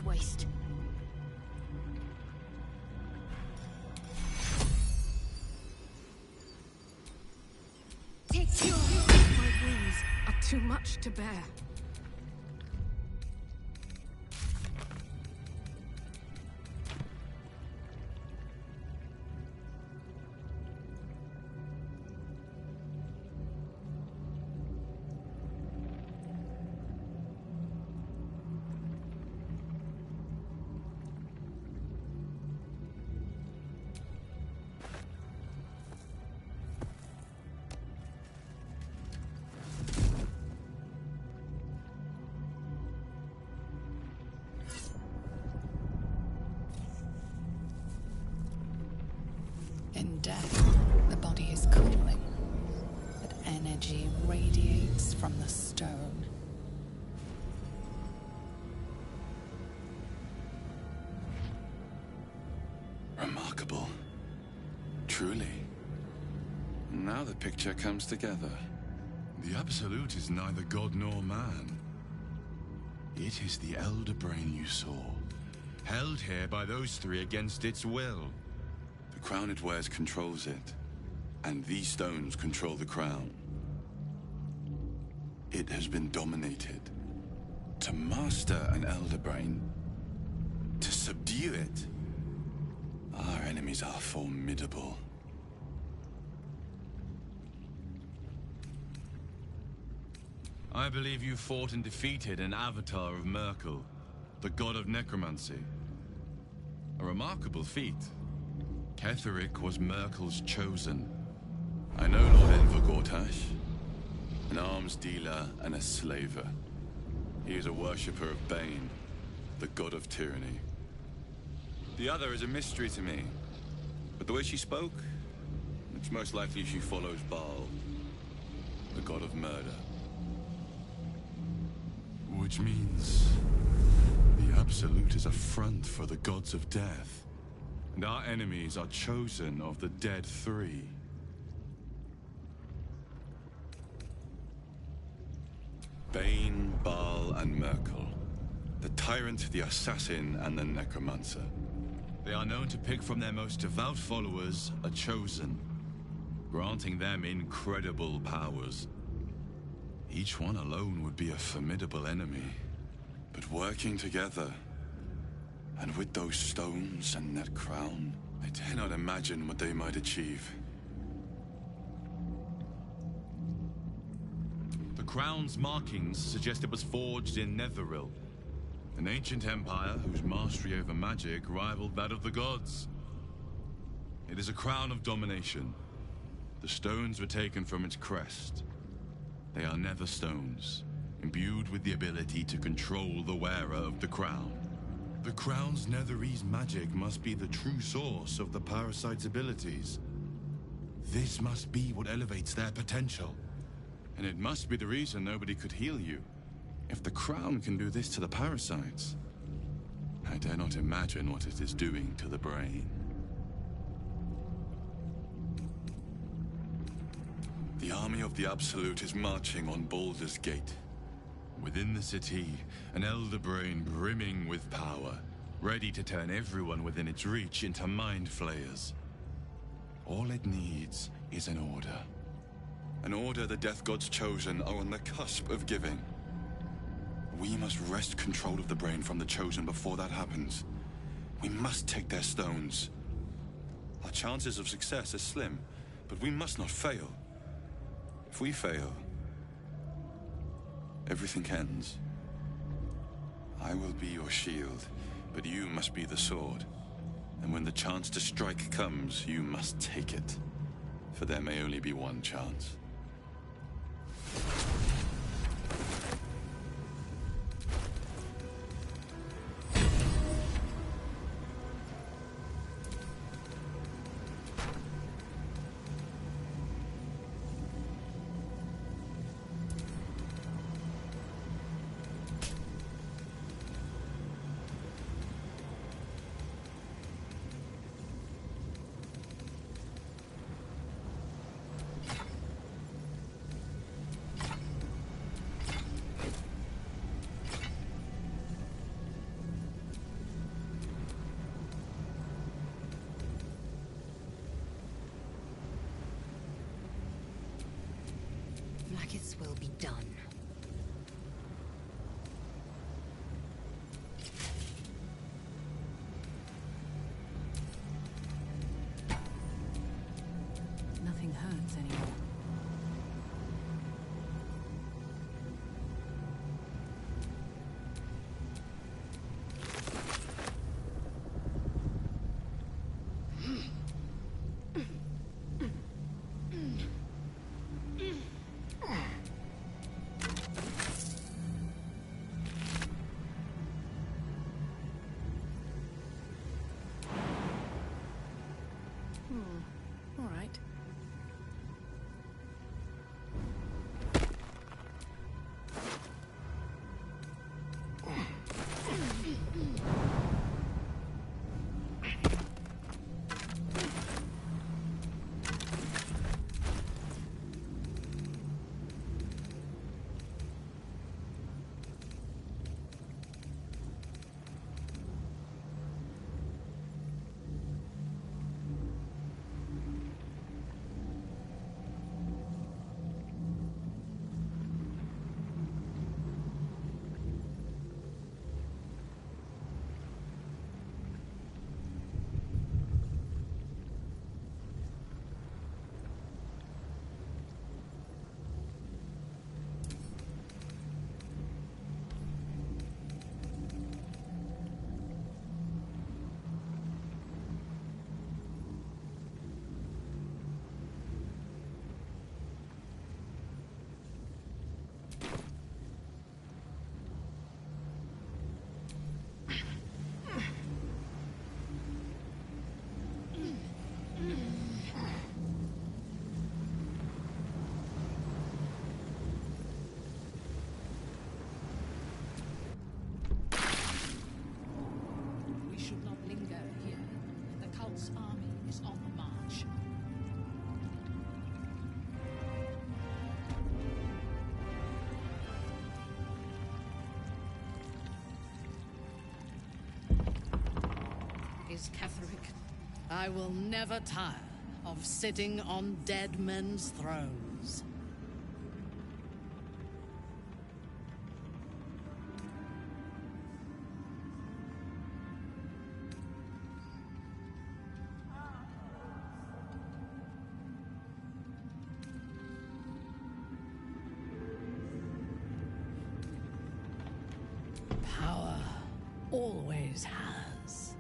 waste. Take you! My wounds are too much to bear. In death, the body is cooling, but energy radiates from the stone. Remarkable. Truly. Now the picture comes together. The Absolute is neither god nor man. It is the Elder Brain you saw, held here by those three against its will. The crown it wears controls it, and these stones control the crown. It has been dominated. To master an Elder Brain, to subdue it, our enemies are formidable. I believe you fought and defeated an avatar of Merkel, the god of necromancy. A remarkable feat. Ketheric was Merkel's chosen. I know Lord Enver Gortash, an arms dealer and a slaver. He is a worshipper of Bane, the god of tyranny. The other is a mystery to me, but the way she spoke, it's most likely she follows Baal, the god of murder. Which means the Absolute is a front for the gods of death. And our enemies are chosen of the dead three. Bane, Baal, and Merkel. The tyrant, the assassin, and the necromancer. They are known to pick from their most devout followers a chosen, granting them incredible powers. Each one alone would be a formidable enemy. But working together, and with those stones and that crown, I dare not imagine what they might achieve. The crown's markings suggest it was forged in Netheril, an ancient empire whose mastery over magic rivaled that of the gods. It is a crown of domination. The stones were taken from its crest. They are nether stones, imbued with the ability to control the wearer of the crown. The crown's Netherese magic must be the true source of the parasite's abilities. This must be what elevates their potential. And it must be the reason nobody could heal you. If the crown can do this to the parasites, I dare not imagine what it is doing to the brain. The army of the Absolute is marching on Baldur's Gate. Within the city, an Elder Brain brimming with power, ready to turn everyone within its reach into mind flayers. All it needs is an order. An order the Death Gods chosen are on the cusp of giving. We must wrest control of the brain from the chosen before that happens. We must take their stones. Our chances of success are slim, but we must not fail. If we fail, everything ends. I will be your shield, but you must be the sword. And when the chance to strike comes, you must take it. For there may only be one chance. I will never tire of sitting on dead men's thrones. Power always has.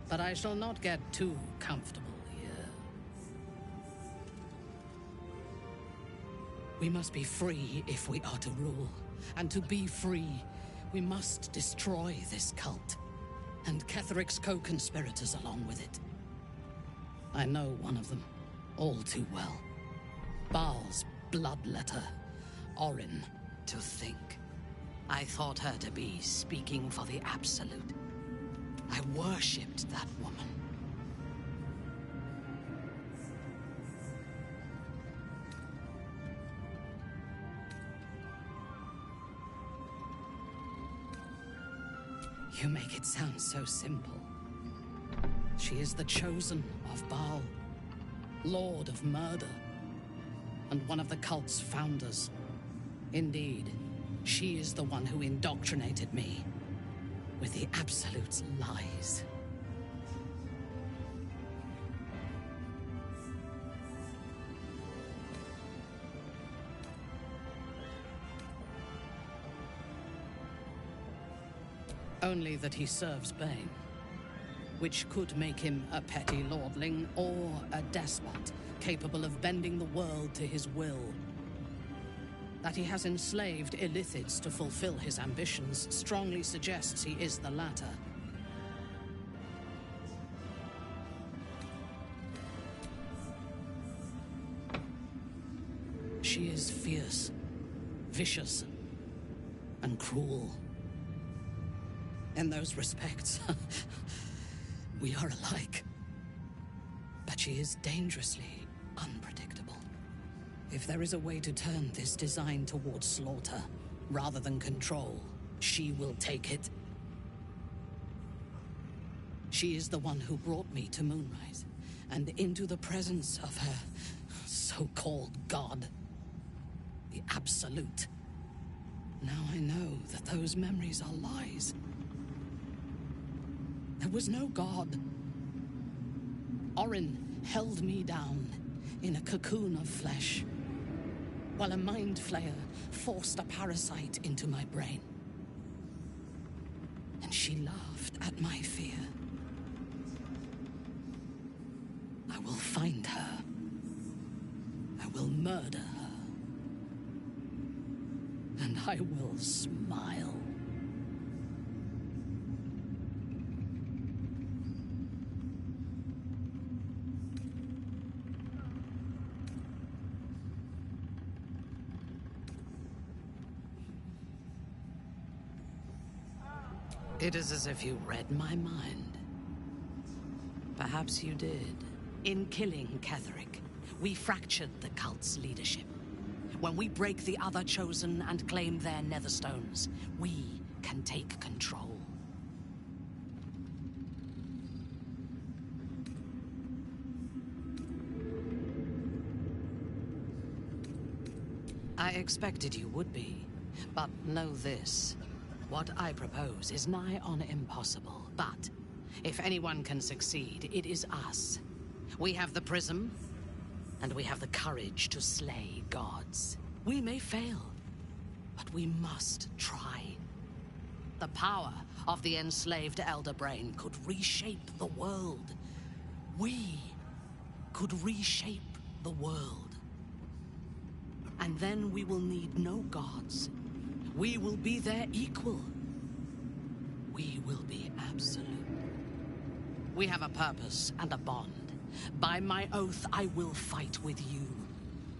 But I shall not get too comfortable here. We must be free if we are to rule. And to be free, we must destroy this cult. And Ketheric's co-conspirators along with it. I know one of them, all too well. Baal's bloodletter, Orin. To think, I thought her to be speaking for the Absolute. I worshipped that woman. You make it sound so simple. She is the chosen of Baal, Lord of Murder, and one of the cult's founders. Indeed, she is the one who indoctrinated me with the Absolute's lies. Only that he serves Bane, which could make him a petty lordling or a despot capable of bending the world to his will. That he has enslaved Illithids to fulfill his ambitions strongly suggests he is the latter. She is fierce, vicious, and cruel. In those respects, we are alike. But she is dangerously unpredictable. If there is a way to turn this design towards slaughter, rather than control, she will take it. She is the one who brought me to Moonrise, and into the presence of her so-called god. The Absolute. Now I know that those memories are lies. There was no god. Orin held me down in a cocoon of flesh, while a mind flayer forced a parasite into my brain. And she laughed at my fear. I will find her. I will murder her. And I will smile. It is as if you read my mind. Perhaps you did. In killing Ketheric, we fractured the cult's leadership. When we break the other Chosen and claim their Netherstones, we can take control. I expected you would be, but know this. What I propose is nigh on impossible, but if anyone can succeed, it is us. We have the prism, and we have the courage to slay gods. We may fail, but we must try. The power of the enslaved Elder Brain could reshape the world. We could reshape the world. And then we will need no gods. We will be their equal. We will be absolute. We have a purpose and a bond. By my oath, I will fight with you,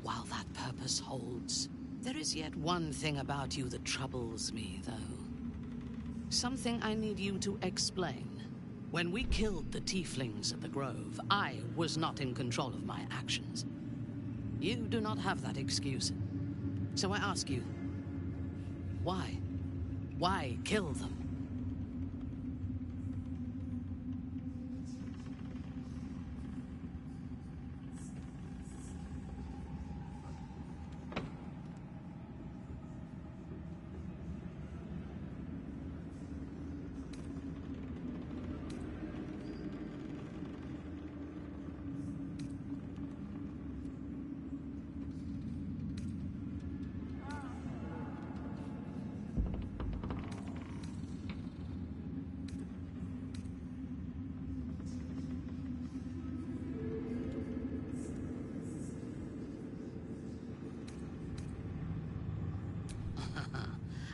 while that purpose holds. There is yet one thing about you that troubles me, though. Something I need you to explain. When we killed the tieflings at the Grove, I was not in control of my actions. You do not have that excuse. So I ask you, why? Why kill them?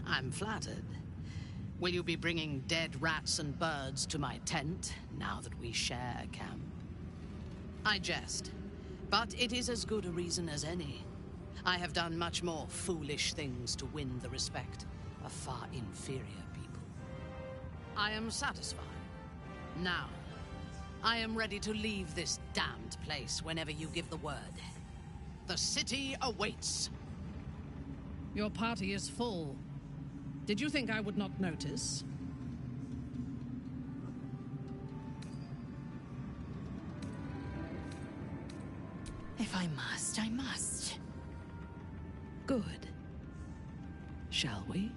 I'm flattered. Will you be bringing dead rats and birds to my tent, now that we share a camp? I jest, but it is as good a reason as any. I have done much more foolish things to win the respect of far inferior people. I am satisfied. Now, I am ready to leave this damned place whenever you give the word. The city awaits. Your party is full. Did you think I would not notice? If I must, I must. Good. Shall we?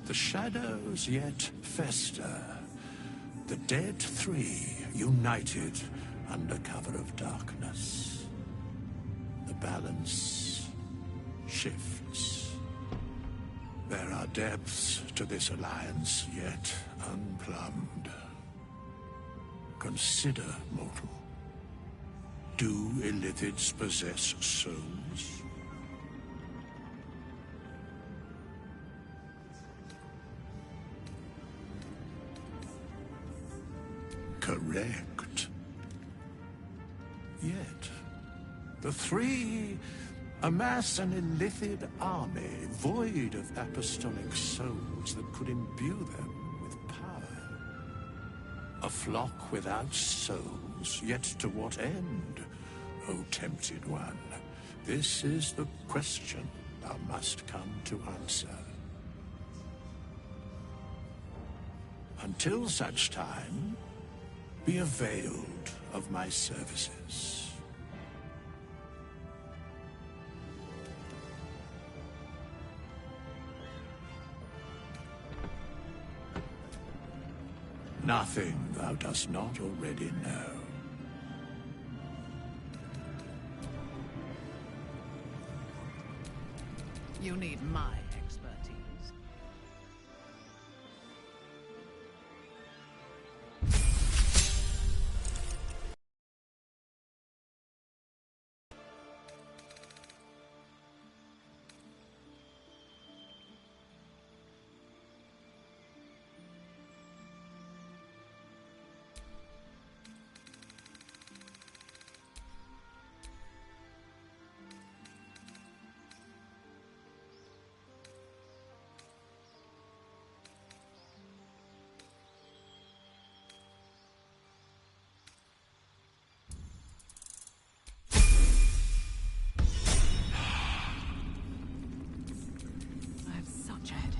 The shadows yet fester. The dead three united under cover of darkness. The balance shifts. There are depths to this alliance yet unplumbed. Consider, mortal. Do illithids possess souls? Correct. Yet, the three amass an illithid army void of apostolic souls that could imbue them with power. A flock without souls, yet to what end, O tempted one? This is the question thou must come to answer. Until such time, be availed of my services. Nothing thou dost not already know. You need my expertise. I have such a headache.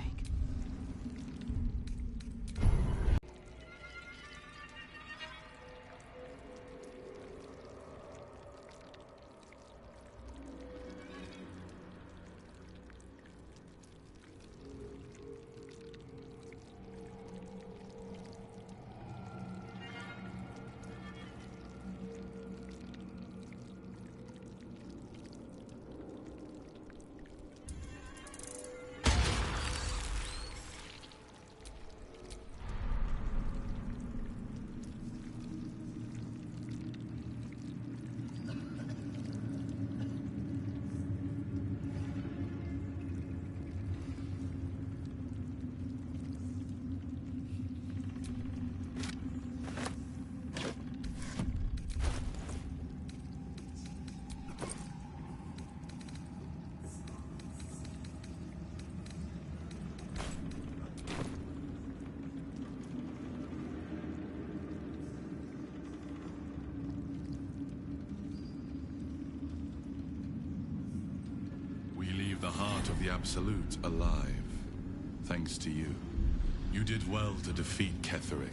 The heart of the Absolute alive, thanks to you. You did well to defeat Ketheric,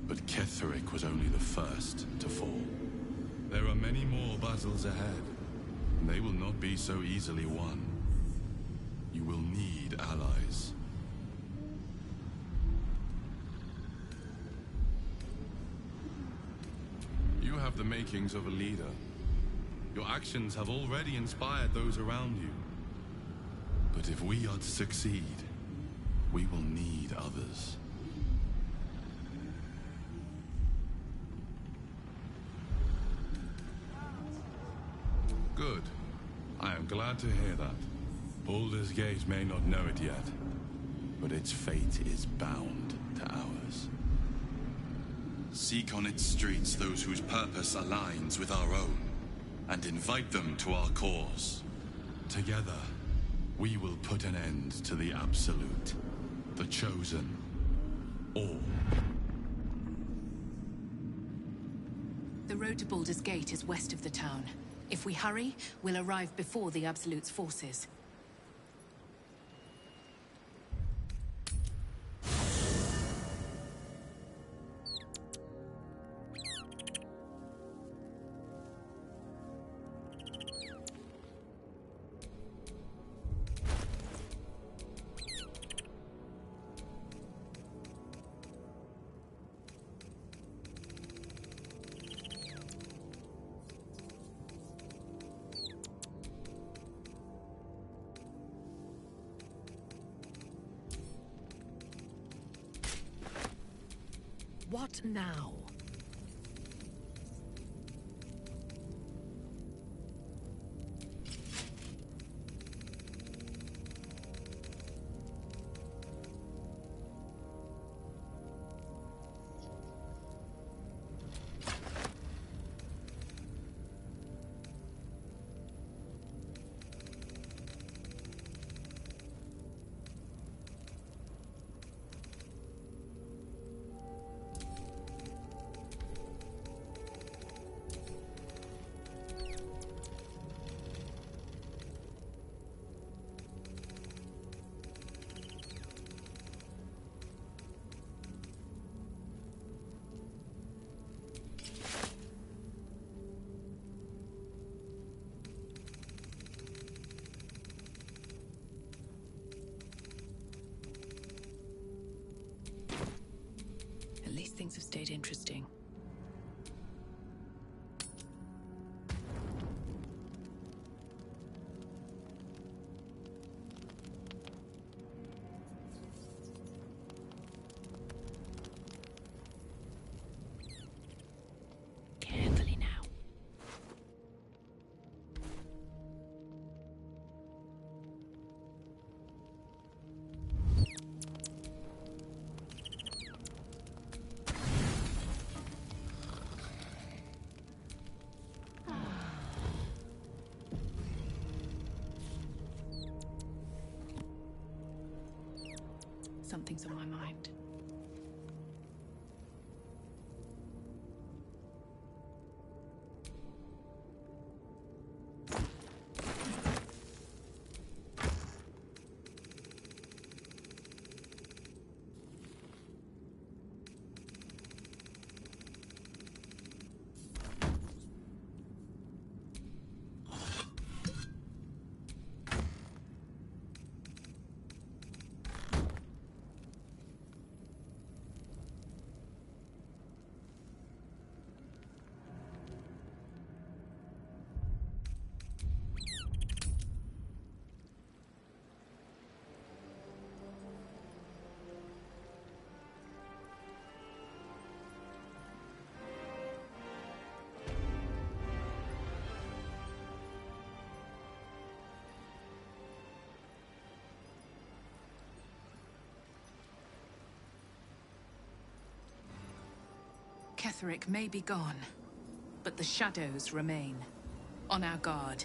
but Ketheric was only the first to fall. There are many more battles ahead, and they will not be so easily won. You will need allies. You have the makings of a leader. Your actions have already inspired those around you. But if we are to succeed, we will need others. glad to hear that. Baldur's Gate may not know it yet, but its fate is bound to ours. Seek on its streets those whose purpose aligns with our own, and invite them to our cause. Together, we will put an end to the Absolute, the Chosen, all. The road to Baldur's Gate is west of the town. If we hurry, we'll arrive before the Absolute's forces. What now? At least things have stayed interesting. Carefully now. Something's on my mind. Ketheric may be gone, but the shadows remain. On our guard.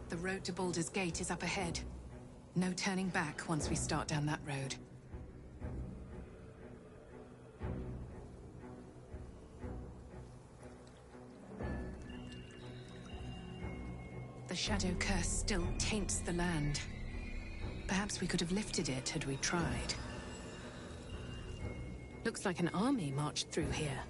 The road to Baldur's Gate is up ahead. No turning back once we start down that road. The Shadow Curse still taints the land. Perhaps we could have lifted it had we tried. Looks like an army marched through here.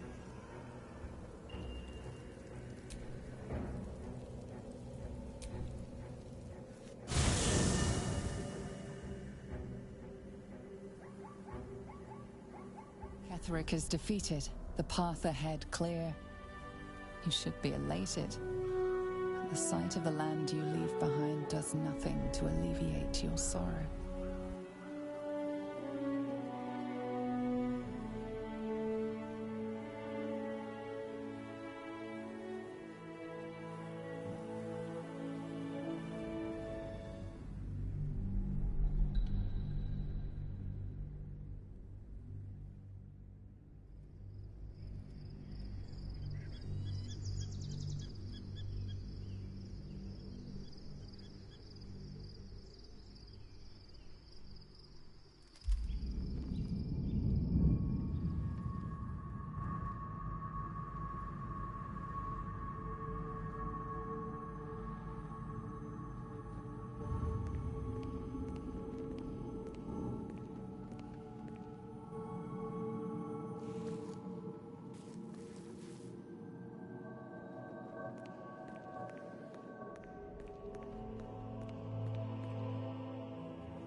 Ketheric is defeated, the path ahead clear. You should be elated. But the sight of the land you leave behind does nothing to alleviate your sorrow.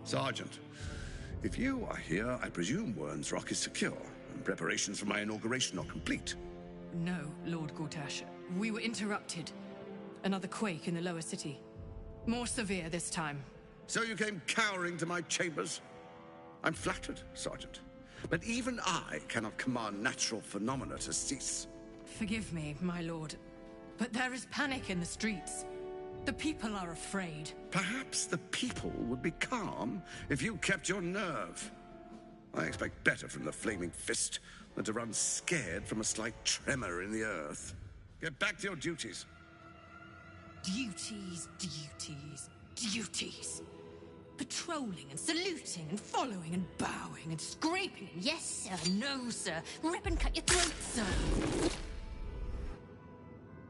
Sergeant, if you are here, I presume Wern's Rock is secure, and preparations for my inauguration are complete. No, Lord Gortash. We were interrupted. Another quake in the lower city. More severe this time. So you came cowering to my chambers? I'm flattered, Sergeant. But even I cannot command natural phenomena to cease. Forgive me, my lord, but there is panic in the streets. The people are afraid. Perhaps the people would be calm if you kept your nerve. I expect better from the Flaming Fist than to run scared from a slight tremor in the earth. Get back to your duties. Duties, duties, duties. Patrolling and saluting and following and bowing and scraping and yes sir, no sir, rip and cut your throat, sir.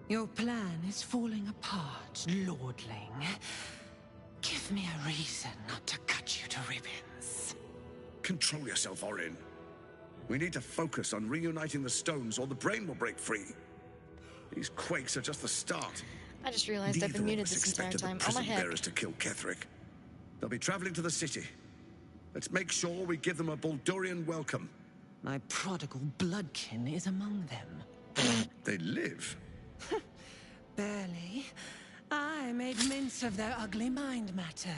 Your plan is falling apart, lordling. Give me a reason not to cut you to ribbons. Control yourself, Orin. We need to focus on reuniting the stones or the brain will break free. These quakes are just the start. I just realized I've been muted this entire time. Oh my head. Bearers to kill Ketheric. They'll be traveling to the city. Let's make sure we give them a Baldurian welcome. My prodigal bloodkin is among them. They live. Barely. I made mince of their ugly mind matter.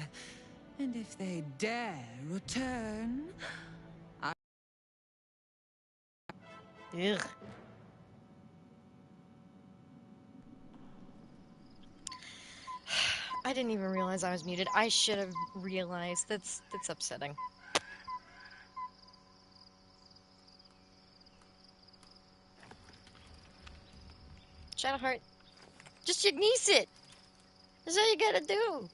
And if they dare return... Ugh. I didn't even realize I was muted. I should have realized. That's upsetting. Shadowheart, just Ignice it. That's all you gotta do.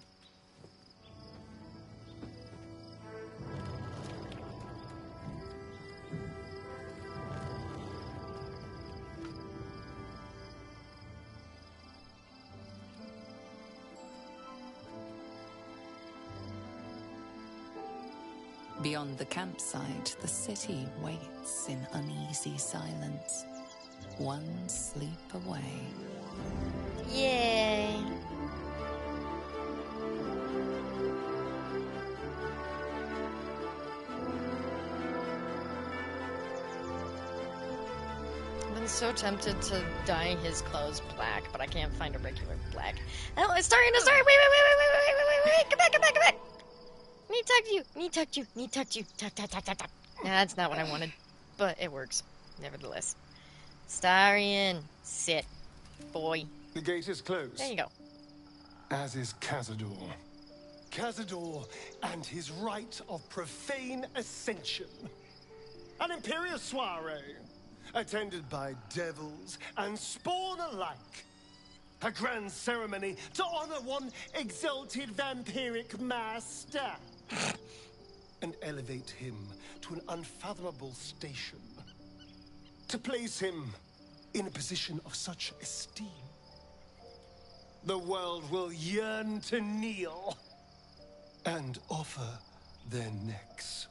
Beyond the campsite, the city waits in uneasy silence. One sleep away. Yay. I've been so tempted to dye his clothes black, but I can't find a regular black. Oh, it's starting to start. Wait. Come back. Need to talk to you. Talk. Nah, that's not what I wanted, but it works, nevertheless. Starion, sit, boy. The gate is closed. There you go. As is Cazador. Cazador and his rite of profane ascension. An imperial soiree, attended by devils and spawn alike. A grand ceremony to honor one exalted vampiric master. And elevate him to an unfathomable station. To place him in a position of such esteem. The world will yearn to kneel and offer their necks.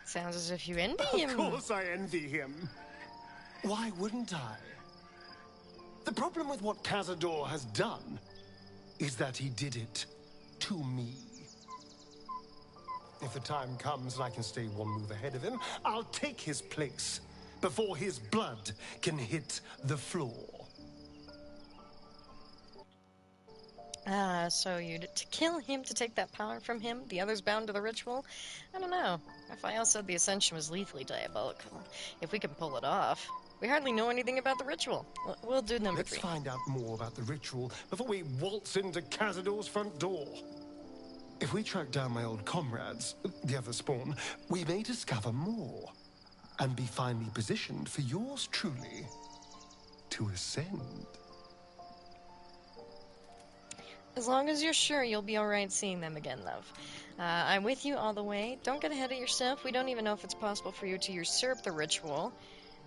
Sounds as if you envy him. Of course I envy him. Why wouldn't I? The problem with what Cazador has done is that he did it to me. If the time comes and I can stay one move ahead of him, I'll take his place before his blood can hit the floor. So to kill him, to take that power from him, the others bound to the ritual? I don't know. Raphael said the Ascension was lethally diabolical. If we can pull it off. We hardly know anything about the ritual. We'll do number 3. Let's find out more about the ritual before we waltz into Cazador's front door. If we track down my old comrades, the other spawn, we may discover more and be finally positioned for yours truly to ascend. As long as you're sure you'll be alright seeing them again, love. I'm with you all the way. Don't get ahead of yourself. We don't even know if it's possible for you to usurp the ritual.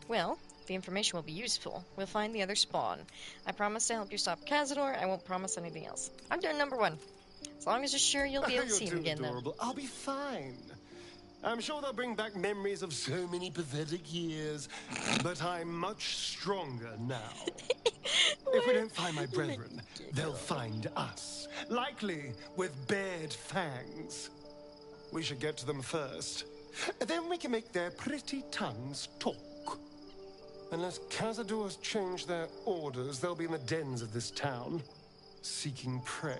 Well, the information will be useful. We'll find the other spawn. I promise to help you stop Cazador. I won't promise anything else. I'm doing number 1. As long as you're sure you'll be able to see him again, adorable. Though. I'll be fine. I'm sure they'll bring back memories of so many pathetic years, but I'm much stronger now. If we don't find my brethren, they'll find us, likely with bared fangs. We should get to them first. Then we can make their pretty tongues talk. Unless Cazador's changed their orders, they'll be in the dens of this town, seeking prey.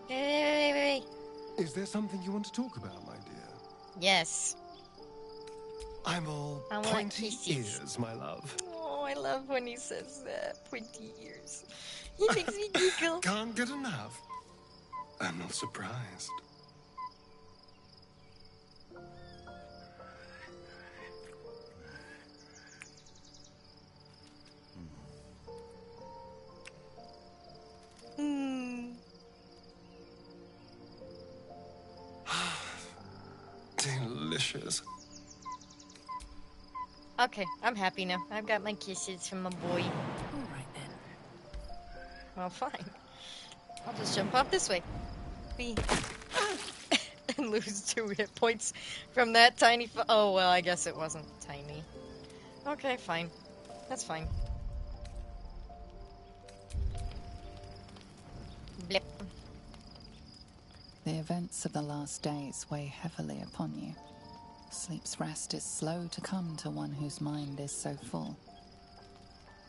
Hey. Is there something you want to talk about, my dear? Yes. I'm all pointy ears, my love. Oh, I love when he says that. Pointy ears. He makes me giggle. Can't get enough. I'm not surprised. Delicious. Okay, I'm happy now. I've got my kisses from my boy. Alright then. Well, fine. I'll just jump off this way. And lose 2 hit points from that tiny oh, well, I guess it wasn't tiny. Okay, fine. That's fine. Blip. The events of the last days weigh heavily upon you. Sleep's rest is slow to come to one whose mind is so full.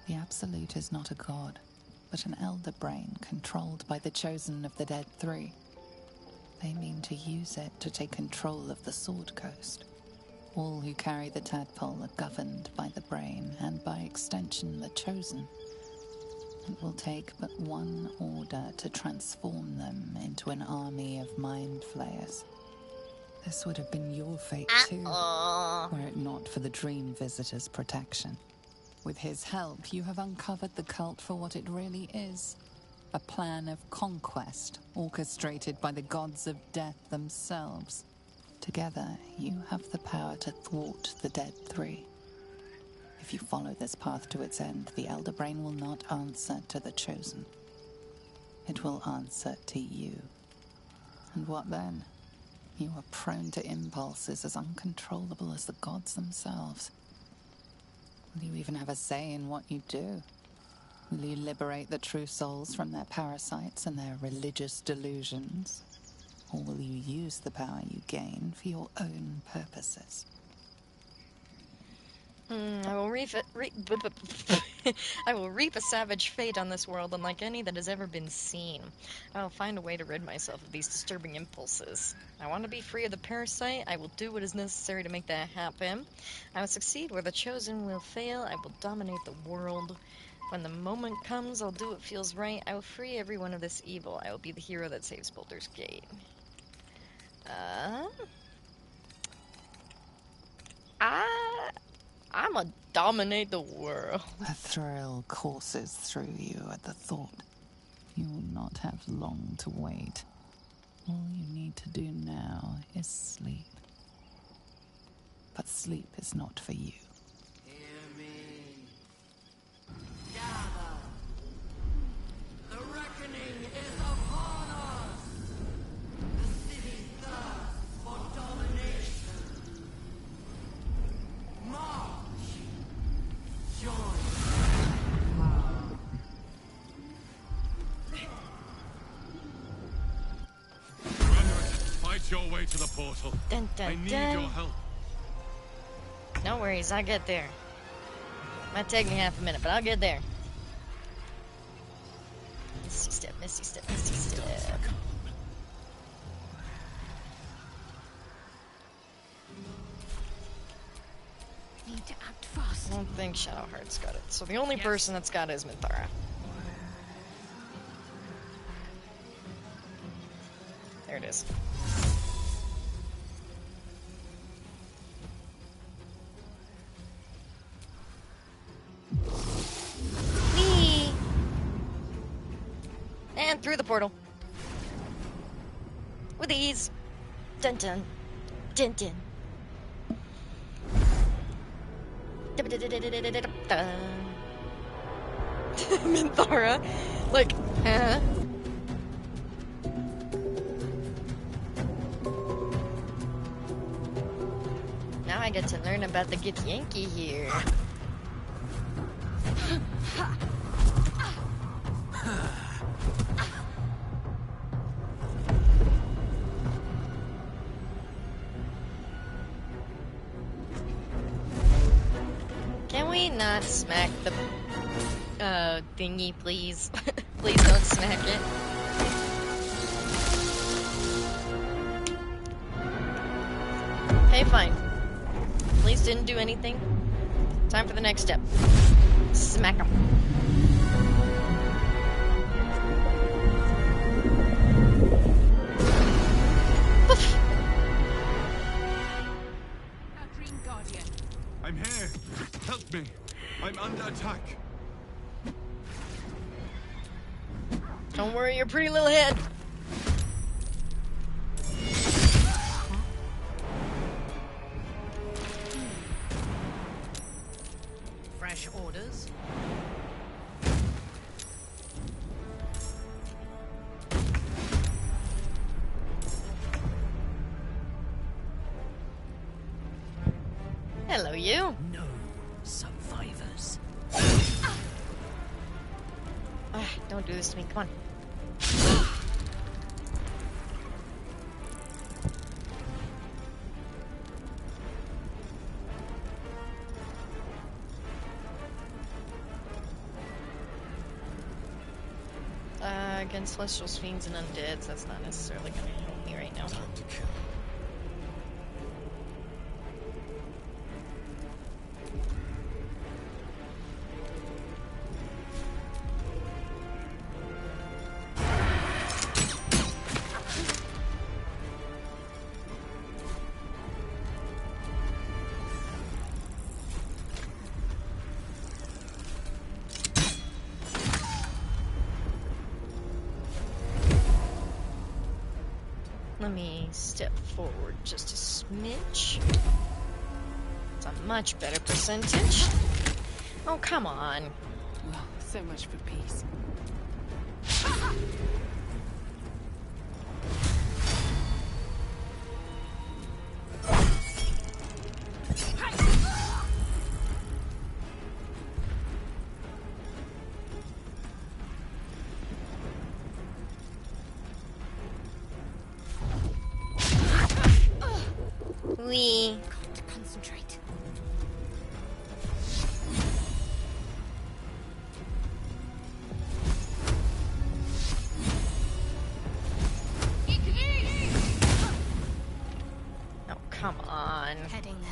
The Absolute is not a god, but an elder brain controlled by the chosen of the Dead Three. They mean to use it to take control of the Sword Coast. All who carry the tadpole are governed by the brain, and by extension the chosen. It will take but one order to transform them into an army of mind flayers. This would have been your fate too, were it not for the Dream Visitor's protection. With his help, you have uncovered the cult for what it really is. A plan of conquest, orchestrated by the gods of death themselves. Together, you have the power to thwart the Dead Three. If you follow this path to its end, the Elder Brain will not answer to the Chosen. It will answer to you. And what then? You are prone to impulses as uncontrollable as the gods themselves. Will you even have a say in what you do? Will you liberate the true souls from their parasites and their religious delusions? Or will you use the power you gain for your own purposes? I will I will reap a savage fate on this world unlike any that has ever been seen. I will find a way to rid myself of these disturbing impulses. I want to be free of the parasite. I will do what is necessary to make that happen. I will succeed where the chosen will fail. I will dominate the world. When the moment comes, I'll do what feels right. I will free everyone of this evil. I will be the hero that saves Baldur's Gate. I'ma dominate the world. A thrill courses through you at the thought. You will not have long to wait. All you need to do now is sleep. But sleep is not for you. Hear me. Gather. The reckoning is upon us. The city thirsts for domination. March. Join. We're under portal. Dun, dun, I need dun. your help. No worries, I'll get there. Might take me half a minute, but I'll get there. Misty step, misty step, misty step. Need to act fast. I don't think Shadowheart's got it. So the only person that's got it is Minthara. There it is. Whee! And through the portal. With ease. Dun dun. Dun dun. Minthara. Like, huh? Now I get to learn about the Githyanki here. Can we not smack the thingy, please? Please don't smack it. Okay, fine. Police didn't do anything. Time for the next step. Smack them. Poof. I'm here. Help me. I'm under attack. Don't worry your pretty little head. Fresh orders? Hello, you. No survivors. Don't do this to me. Come on. Against celestials, fiends, and undeads, that's not necessarily going to help me right now. Time to kill. Let me step forward just a smidge. It's a much better percentage. Oh, come on. Well, so much for peace. We Got to concentrate. Oh, come on. Heading there.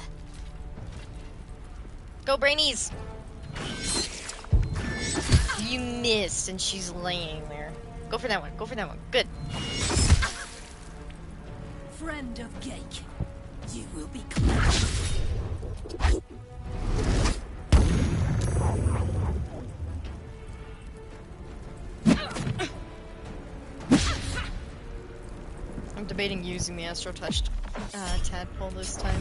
Go, Brainies! You missed, and she's laying there. Go for that one. Go for that one. Good. Friend of Gake, you will be I'm debating using the Astro Touched tadpole this time.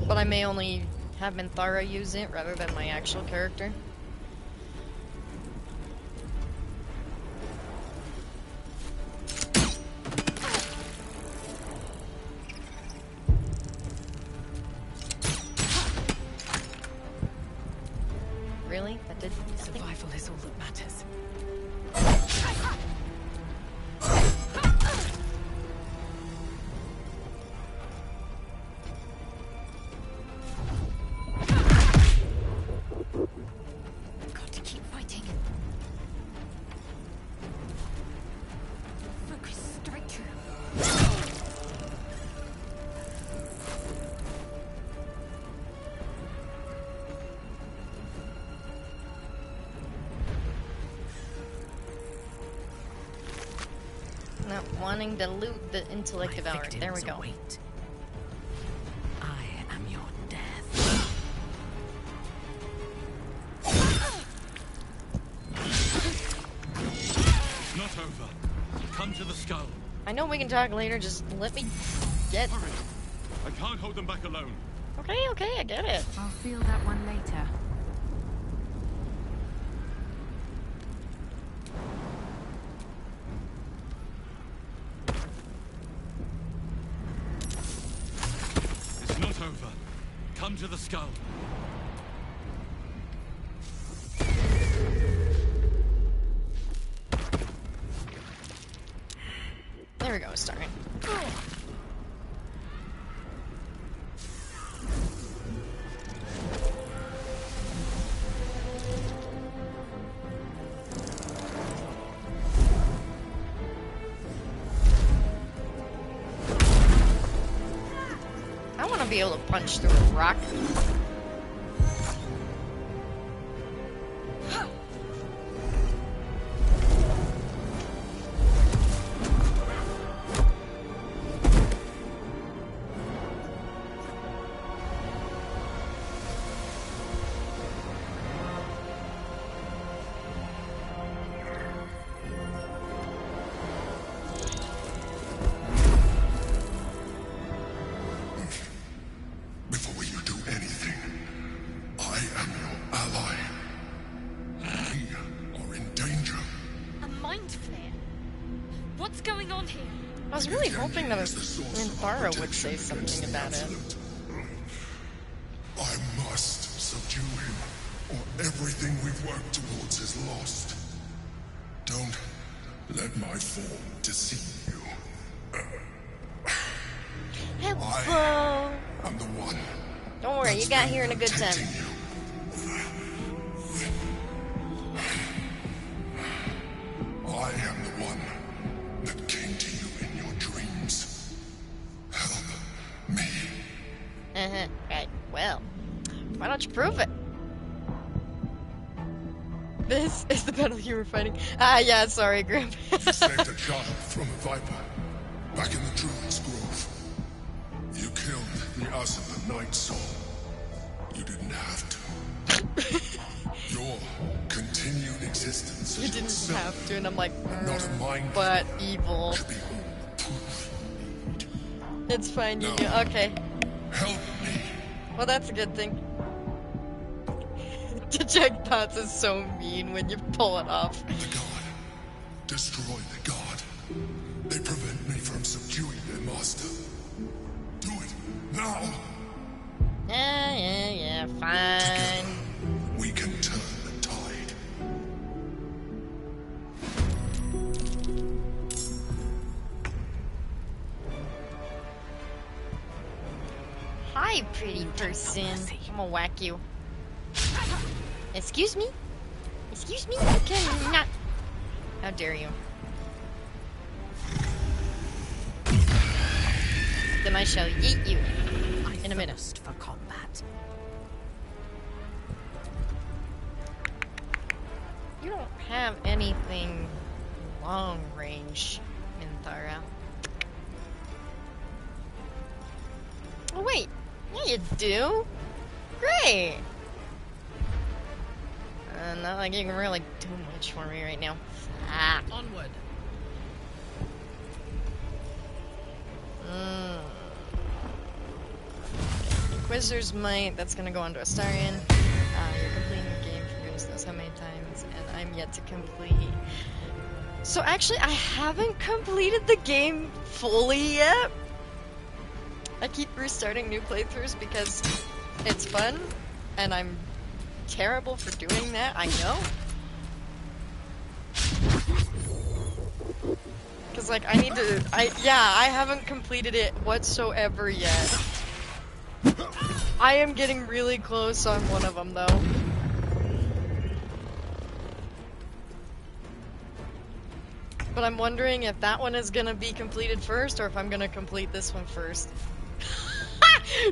But I may only have Minthara use it rather than my actual character. Really? That did Not wanting to loot the intellect devourer. There we go. Await. I am your death. Not over. Come to the skull. I know we can talk later, just let me get... Hurry. I can't hold them back alone. Okay, okay, I get it. I'll feel that one later. It's not over. Come to the skull. There we go, starting. I want to be able to punch through a rock. Before you do anything, I am your ally. We are in danger. A mind flare? What's going on here? I was really hoping that Minthara would say something about it. I must subdue him, or everything we've worked towards is lost. Don't let my form deceive you. Hello. I'm the one. Don't worry, you got here in a good time. I am the one that came to you in your dreams. Help me. Right, well, why don't you prove it? This is the battle you were fighting. Ah, yeah, sorry, Grandpa. You saved a child from a viper back in the Druid's Grove. You killed the Ass of the Night Soul. You didn't have to. Your continued existence. You didn't have to, and I'm like, not a mind, but evil. could be all the proof you need. It's fine, you No. do. Okay. Help me. Well, that's a good thing. The jackpots is so mean when you pull it off. The god. Destroy the god. They prevent me from subduing their master. Do it now. Yeah, fine. Together, we can turn the tide. Hi, pretty person. I'm gonna whack you. Excuse me? Excuse me? You cannot. How dare you? Then I shall yeet you in a minute. For combat. You don't have anything long range, Minthara. Oh wait, yeah you do. Great. Not like you can really do much for me right now. Ah. Onward. Inquisitor's Might, that's gonna go on to Astarion. You're completing the game for goodness knows how many times, and I'm yet to complete. So actually, I haven't completed the game fully yet. I keep restarting new playthroughs because it's fun, and I'm terrible for doing that, I know. Cause like, I need to, I haven't completed it whatsoever yet. I am getting really close on one of them though. But I'm wondering if that one is gonna be completed first, or if I'm gonna complete this one first.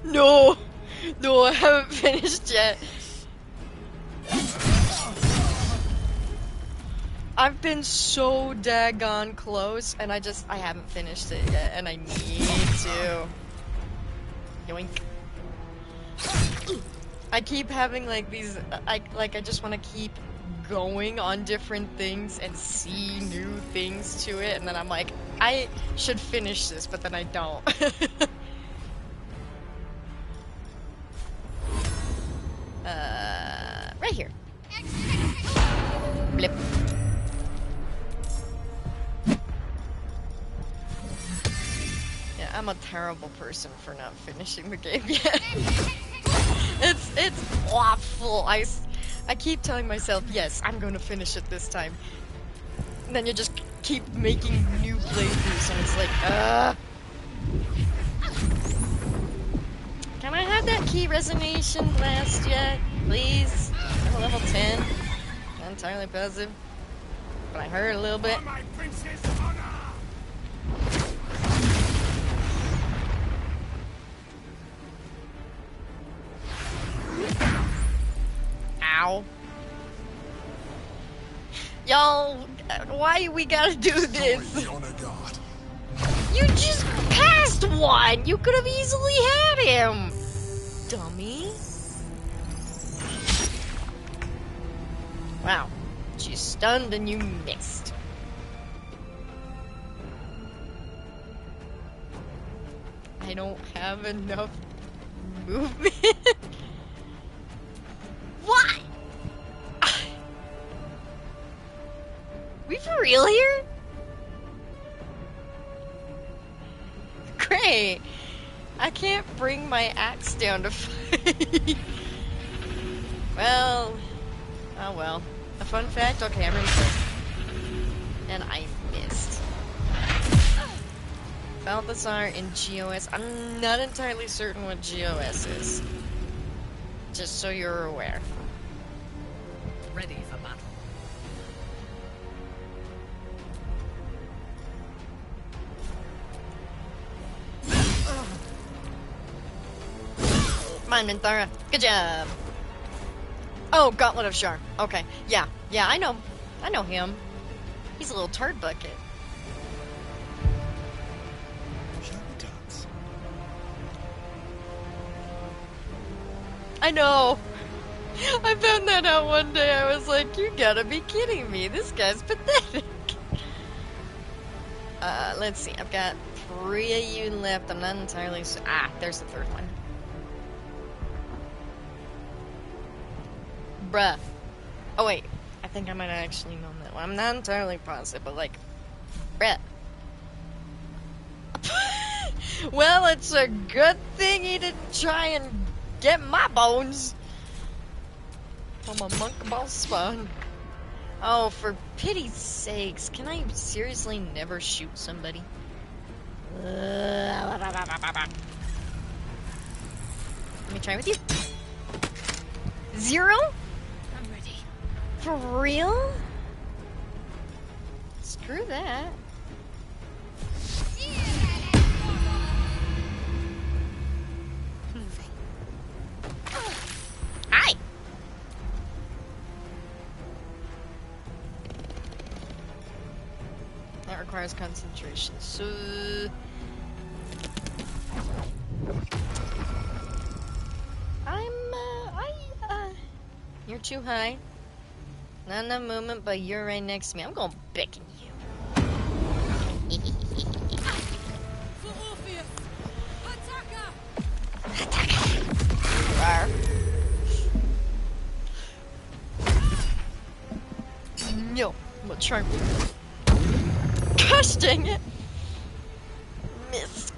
No! No, I haven't finished yet. I've been so daggone close, and I haven't finished it yet, and I need to. Yoink. I keep having like these, I just want to keep going on different things and see new things to it, and then I'm like, I should finish this, but then I don't. Right here. Blip. Yeah, I'm a terrible person for not finishing the game yet. It's awful. I keep telling myself, yes, I'm going to finish it this time. And then you just keep making new playthroughs, and it's like, Can I have that key resonation blast yet, please? I'm level 10. Not entirely positive, but I heard a little bit. Ow. Y'all, why we gotta do this? You just passed one! You could have easily had him! Dummy. Wow. She's stunned and you missed. I don't have enough movement. What? We for real here? Great. I can't bring my axe down to fight. Well. Oh well. A fun fact? Okay, I'm ready for it. And I missed. Balthazar in GOS. I'm not entirely certain what GOS is. Just so you're aware. Ready for battle. Mine, Minthara. Good job. Oh, Gauntlet of Shar. Okay. Yeah. Yeah, I know. I know him. He's a little turd bucket. I know. I found that out one day. I was like, you gotta be kidding me. This guy's pathetic. Let's see. I've got 3 of you left. I'm not entirely there's the 3rd one. Bruh. Oh, wait. I think I might have actually known that one. I'm not entirely positive, but like, bruh. Well, it's a good thing he didn't try and get my bones from a monk ball spawn. Oh, for pity's sakes, can I seriously never shoot somebody? Let me try with you. 0? I'm ready. For real? Screw that. Hi! That requires concentration, so... You're too high. Not enough movement, but you're right next to me. I'm gonna beckon you. Rawr. No, I'm gonna try. Gosh dang it! Miss.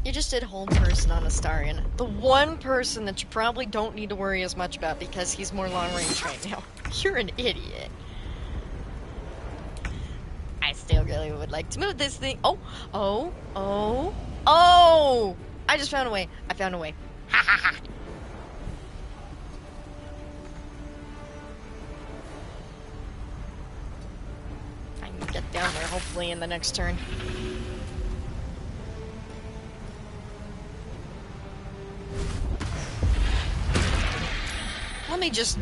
You just did hold person on Astarion. The one person that you probably don't need to worry as much about because he's more long range right now. You're an idiot. I still really would like to move this thing. Oh! Oh! Oh! Oh! I just found a way. I found a way. Ha ha ha! I can get down there hopefully in the next turn. me just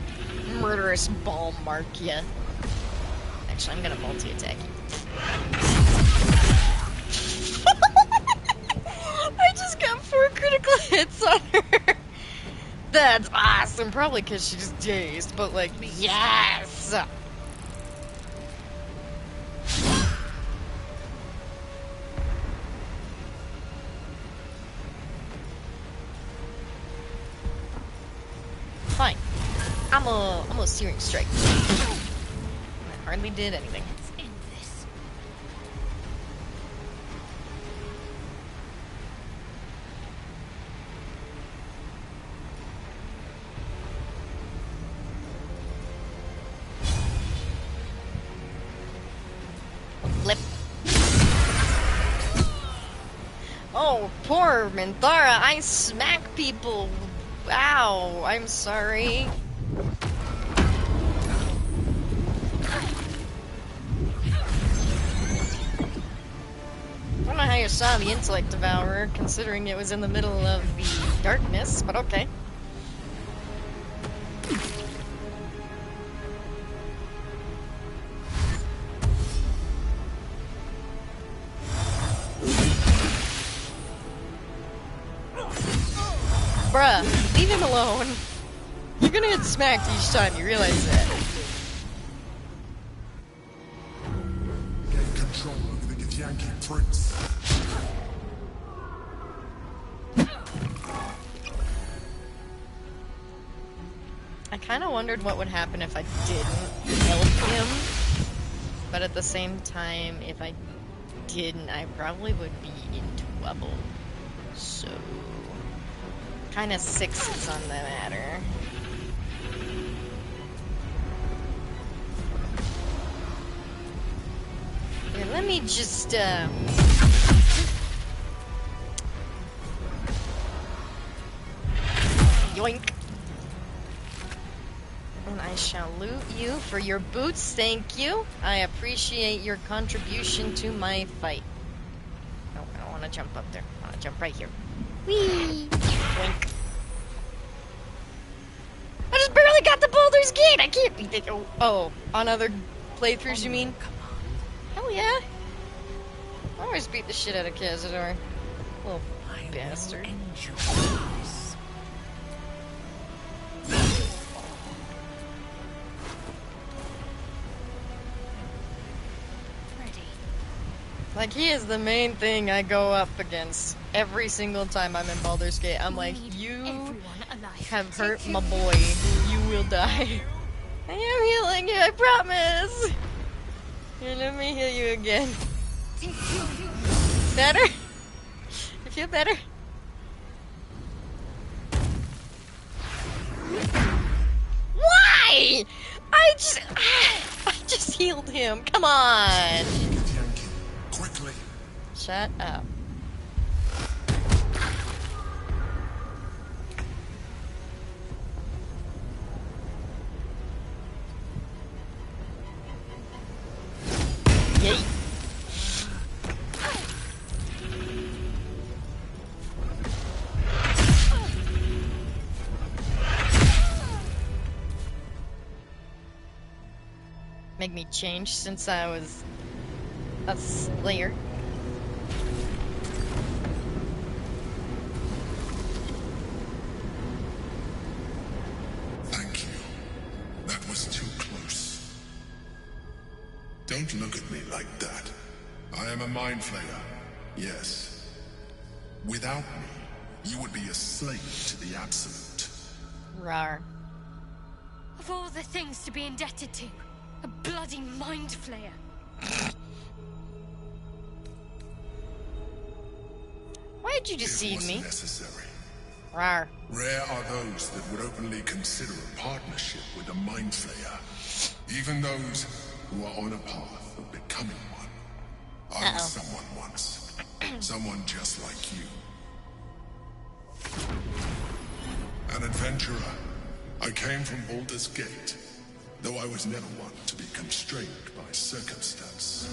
murderous ball mark ya. Actually, I'm gonna multi-attack you. I just got 4 critical hits on her. That's awesome. Probably because she's dazed, but like, yes! Fine. I'm a searing strike. I hardly did anything. Let's end this. Flip. Oh, poor Minthara. I smack people. Wow, I'm sorry. I don't know how you saw the Intellect Devourer, considering it was in the middle of the darkness, but okay. Bruh, leave him alone. You're gonna get smacked each time, you realize that. Gain control over the Githyanki prince. I kinda wondered what would happen if I didn't help him. But at the same time, if I didn't, I probably would be in trouble. So... kinda sixes on the matter. Here, let me just, yoink. And I shall loot you for your boots, thank you. I appreciate your contribution to my fight. No, I don't want to jump up there. I want to jump right here. Whee! Wink. I just barely got the Baldur's Gate! I can't beat it. Oh, on other playthroughs, you mean? Hell yeah. I always beat the shit out of Cazador. Little bastard. Like, he is the main thing I go up against every single time I'm in Baldur's Gate. I'm like, you have hurt my boy. You will die. I am healing you, I promise. Here, let me heal you again. Better? You feel better? Why? I just healed him. Come on. Quickly. Shut up. Yay. Make me change since I was a slayer. Thank you. That was too close. Don't look at me like that. I am a mind flayer. Yes. Without me, you would be a slave to the Absolute. Rawr. Of all the things to be indebted to, a bloody mind flayer. Why did you deceive It me? was necessary. Rawr. Rare are those that would openly consider a partnership with a mind flayer. Even those who are on a path of becoming one. I was someone once. Someone just like you. An adventurer. I came from Baldur's Gate, though I was never one to be constrained by circumstance.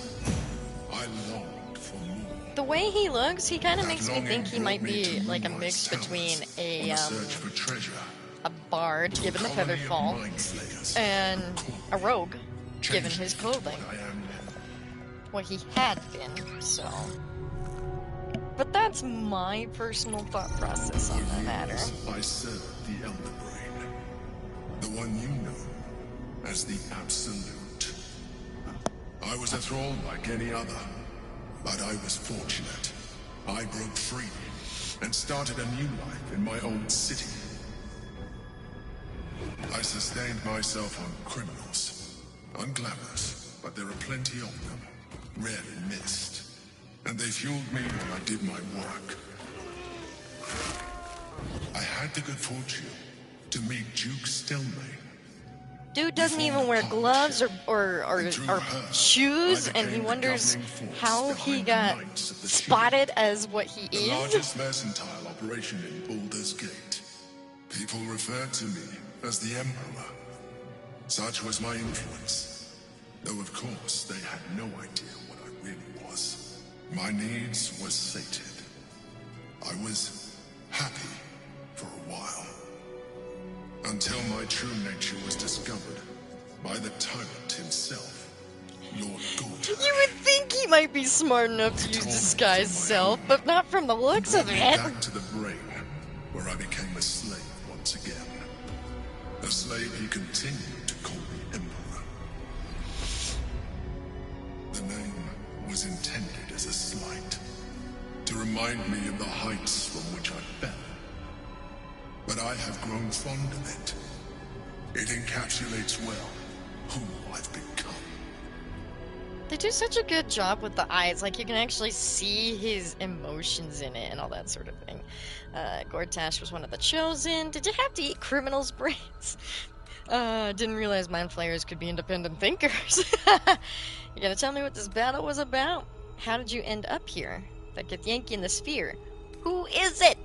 I longed for more. The way he looks, he kind of That makes me longing think he brought might me be to like a Moonlight's mix between towers a on search for treasure a bard given the feather fall, and a rogue given his clothing. Well, he had been, so. But that's my personal thought process on the matter. I served the Elder Brain, the one you know as the Absolute. I was a thrall like any other, but I was fortunate. I broke free and started a new life in my old city. I sustained myself on criminals. Unglamorous, but there are plenty of them. Rarely missed. And they fueled me while I did my work. I had the good fortune to meet Duke Stelmane. Dude doesn't even wear gloves or shoes, and he wonders how he got spotted as what he is. The largest mercantile operation in Baldur's Gate. People referred to me as the Emperor. Such was my influence. Though of course they had no idea what I really was. My needs were sated. I was happy for a while. Until my true nature was discovered by the tyrant himself, Lord God. You would think he might be smart enough to use disguise self, but not from the looks of it. Back to the brain, where I became a slave once again. A slave he continued to call me Emperor. The name was intended as a slight, to remind me of the heights from which I fell. But I have grown fond of it. It encapsulates well who I've become. They do such a good job with the eyes, like you can actually see his emotions in it and all that sort of thing. Gortash was one of the chosen. Did you have to eat criminals' brains? Didn't realize mind flayers could be independent thinkers. You gonna tell me what this battle was about? How did you end up here? The Githyanki in the sphere. Who is it?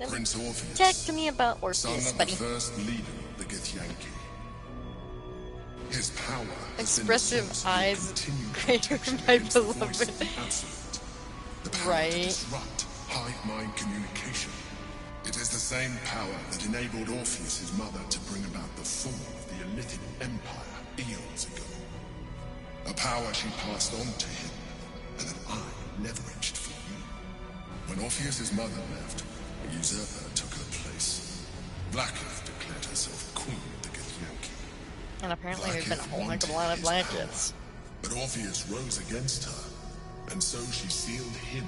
Prince Orpheus. Talk to me about Orpheus, son of buddy. the first leader of the Githyanki. His power Expressive eyes, greater my beloved. The power to disrupt hive mind communication. It is the same power that enabled Orpheus's mother to bring about the fall of the Elithic Empire eons ago. A power she passed on to him, and that I leveraged for you. When Orpheus's mother left, a usurper took her place. Blacketh declared herself queen of the Githyanki. And apparently there's been a whole heck of a lot of blankets. But Orpheus rose against her, and so she sealed him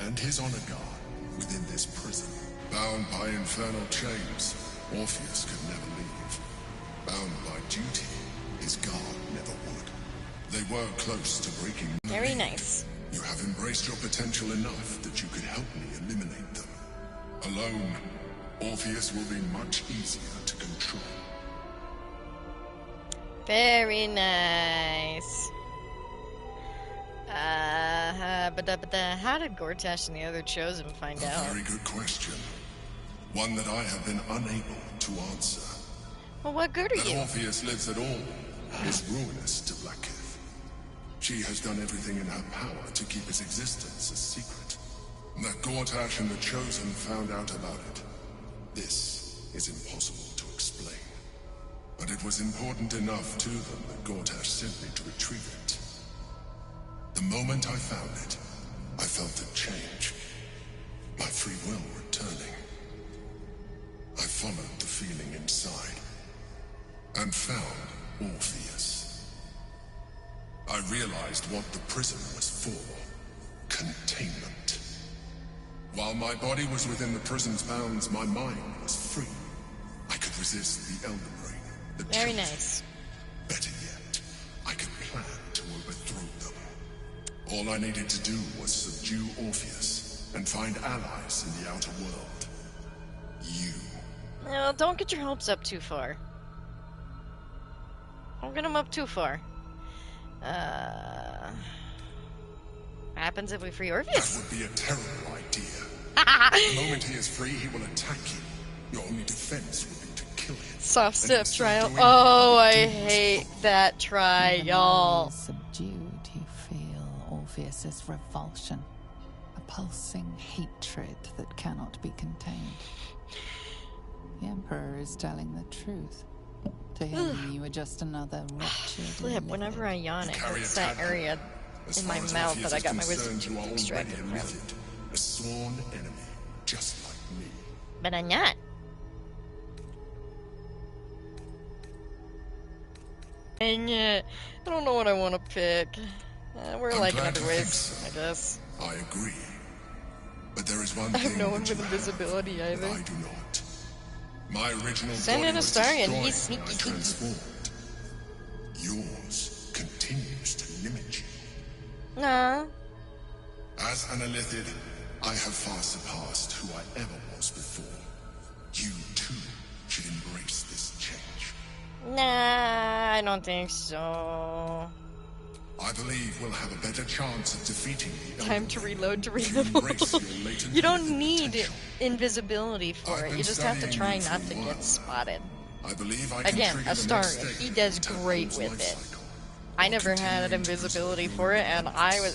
and his honor guard within this prison. Bound by infernal chains, Orpheus could never leave. Bound by duty, his guard never would. They were close to breaking. Very nice. You have embraced your potential enough that you could help me eliminate them. Alone, Orpheus will be much easier to control. Very nice. But how did Gortash and the other chosen find out? A very good question. One that I have been unable to answer. Well, what good are that you? Orpheus lives at all is ruinous to Blacketh. She has done everything in her power to keep his existence a secret. That Gortash and the Chosen found out about it. This is impossible to explain. But it was important enough to them that Gortash sent me to retrieve it. The moment I found it, I felt a change. My free will returning. I followed the feeling inside, and found Orpheus. I realized what the prison was for. Containment. While my body was within the prison's bounds, my mind was free. I could resist the Elder Brain, the Very Chosen. nice. Better yet, I could plan to overthrow them. All I needed to do was subdue Orpheus and find allies in the outer world. You. No, don't get your hopes up too far. Don't get them up too far. What happens if we free Orpheus? That would be a terrible idea. The moment he is free, he will attack you. Your only defense would be to kill him. Soft step trial. Oh, I hate that trial. Subdued, you feel Orpheus's revulsion, a pulsing hatred that cannot be contained. The Emperor is telling the truth. To him, you were just another wretched... Flip, whenever I yawn, it hurts that area in my mouth that I got my wisdom tooth extracted from. A sworn enemy, just like me. But I'm not. And I don't know what I want to pick. We're like in other ways, so. I guess. I agree. But there is one I have thing no one with invisibility either. I do not. My original Send in a Astarion, he's sneaky peeky. Transformed. Yours continues to limit you. Nah. As an Illithid, I have far surpassed who I ever was before. You too should embrace this change. Nah, I don't think so. I believe we'll have a better chance of defeating the Time to reload to reload. You don't need invisibility for it. You just have to try not to get spotted. I believe I can Again, Astarion, he does great with it. I never had invisibility for it, and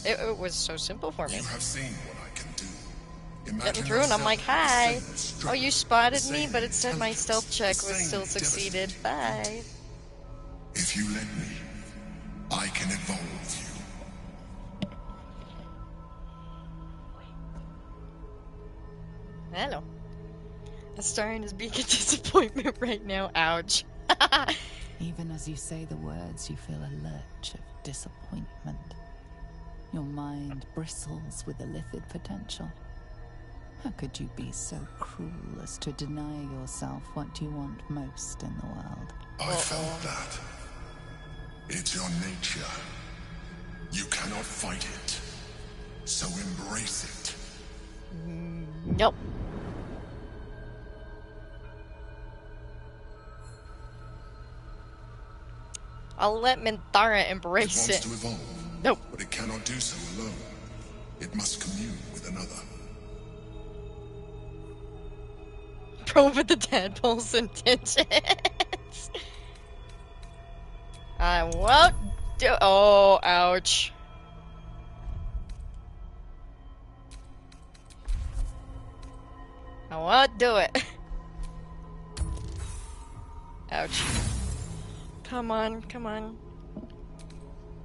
it was so simple for me. You have seen what I can do. Getting through, and I'm like, hi. Oh, you spotted me, but it said my stealth check was still succeeded. Bye. If you let me, I can evolve you. Hello. Astarion is being a disappointment right now. Ouch. Even as you say the words, you feel a lurch of disappointment. Your mind bristles with illithid potential. How could you be so cruel as to deny yourself what you want most in the world? I felt that. It's your nature. You cannot fight it. So embrace it. Nope. I'll let Minthara embrace it. It wants to evolve. Nope. But it cannot do so alone. It must commune with another. Probe with the tadpole's intentions. I won't do. Oh, ouch. I won't do it. Ouch. Come on, come on.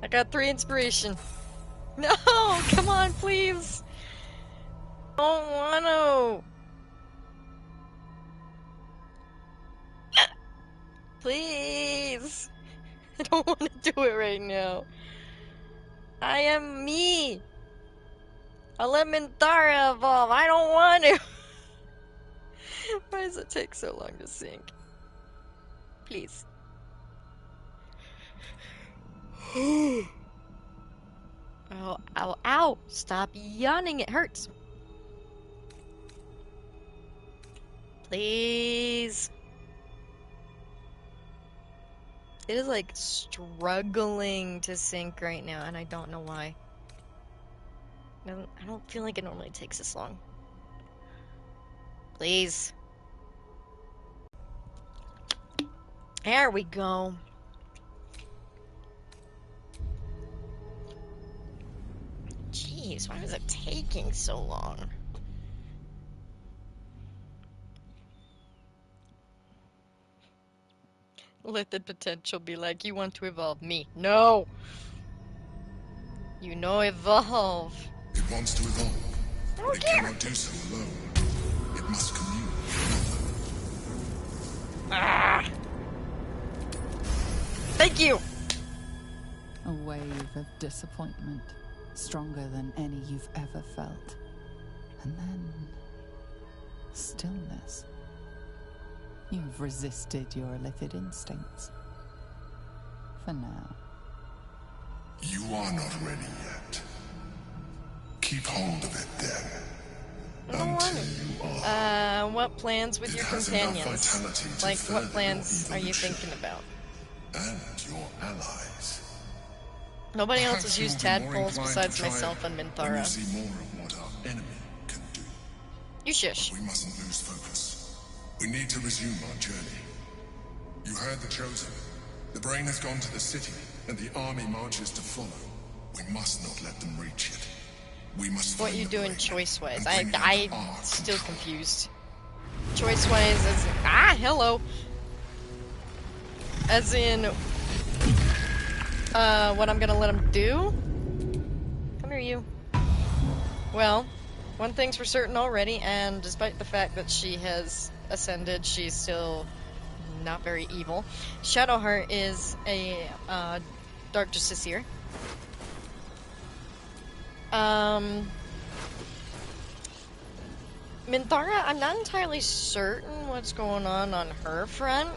I got 3 inspiration. No, come on, please. I don't want to. Please. I don't want to do it right now. I am me. I'll let Minthara evolve. I don't want to. Why does it take so long to sync? Please. Ow, ow, ow. Stop yawning. It hurts. Please. It is like struggling to sync right now, and I don't know why. I don't feel like it normally takes this long. Please. There we go. Jeez, why is it taking so long? Let the potential be like, you want to evolve me. No! You know evolve. It wants to evolve. I don't but it care. cannot do so alone. It must commune. Ah! Thank you! A wave of disappointment, stronger than any you've ever felt. And then... stillness. You've resisted your illithid instincts. For now. You are not ready yet. Keep hold of it then. Until you are. What plans with It your has enough companions? vitality to Like, further what plans your are you evolution. thinking about? And your allies. Nobody else Perhaps has used you'll be more tadpoles inclined besides to try myself and When you Minthara. see more of what our enemy can do. You shush. We mustn't lose focus. We need to resume our journey. You heard the Chosen. The brain has gone to the city, and the army marches to follow. We must not let them reach it. We must What find you the doing brain choice-wise? and bring it I'm under our still control. confused. choice-wise as... Ah, hello! As in... what I'm gonna let him do? Come here, you. Well, one thing's for certain already, and despite the fact that she has ascended, she's still not very evil. Shadowheart is a, Dark Justiciar. Minthara, I'm not entirely certain what's going on her front.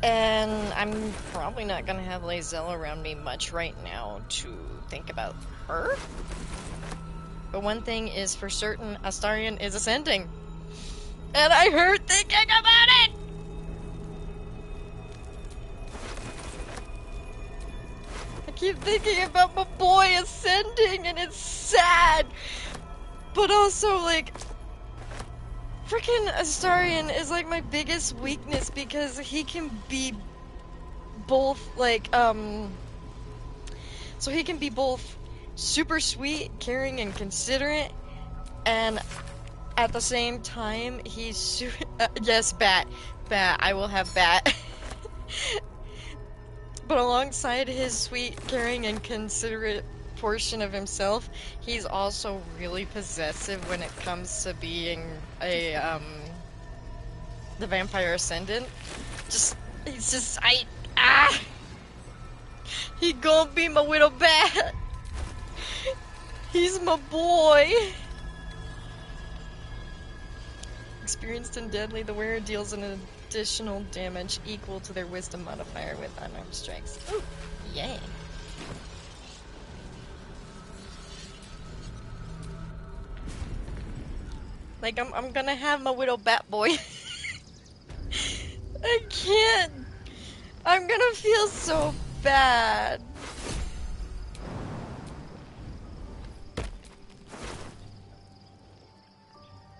And I'm probably not gonna have Lae'zel around me much right now to think about her. But one thing is for certain, Astarion is ascending. And I hurt thinking about it! I keep thinking about my boy ascending and it's sad! But also, like, freaking Astarion is like my biggest weakness because he can be both, like, so he can be both super sweet, caring, and considerate, and at the same time, he's yes, Bat. I will have Bat. But alongside his sweet, caring, and considerate portion of himself, he's also really possessive when it comes to being a, the Vampire Ascendant. He gonna be my Widow Bat! He's my boy! Experienced and deadly, the wearer deals an additional damage equal to their wisdom modifier with unarmed strikes. Ooh, yay. Like, I'm gonna have my Widow Bat boy. I can't. I'm gonna feel so bad.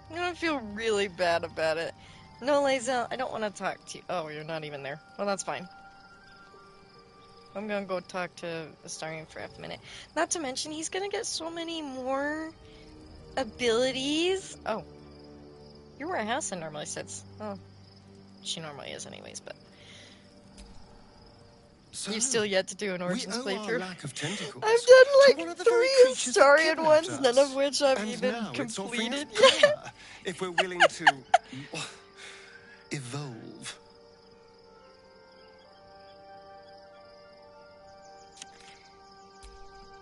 I'm gonna feel really bad about it. No, Lae'zel, I don't want to talk to you. Oh, you're not even there. Well, that's fine. I'm gonna go talk to Astarion for a minute. Not to mention, he's gonna get so many more abilities. Oh. You're where Hassan normally sits. Oh. She normally is anyways, but... So, you've still yet to do an Origins we owe playthrough. our lack of tentacles I've done to one like of the very 3 creatures that Astarion kidnapped ones, us. none of which I've And even now it's offering us completed. power, if we're willing to evolve.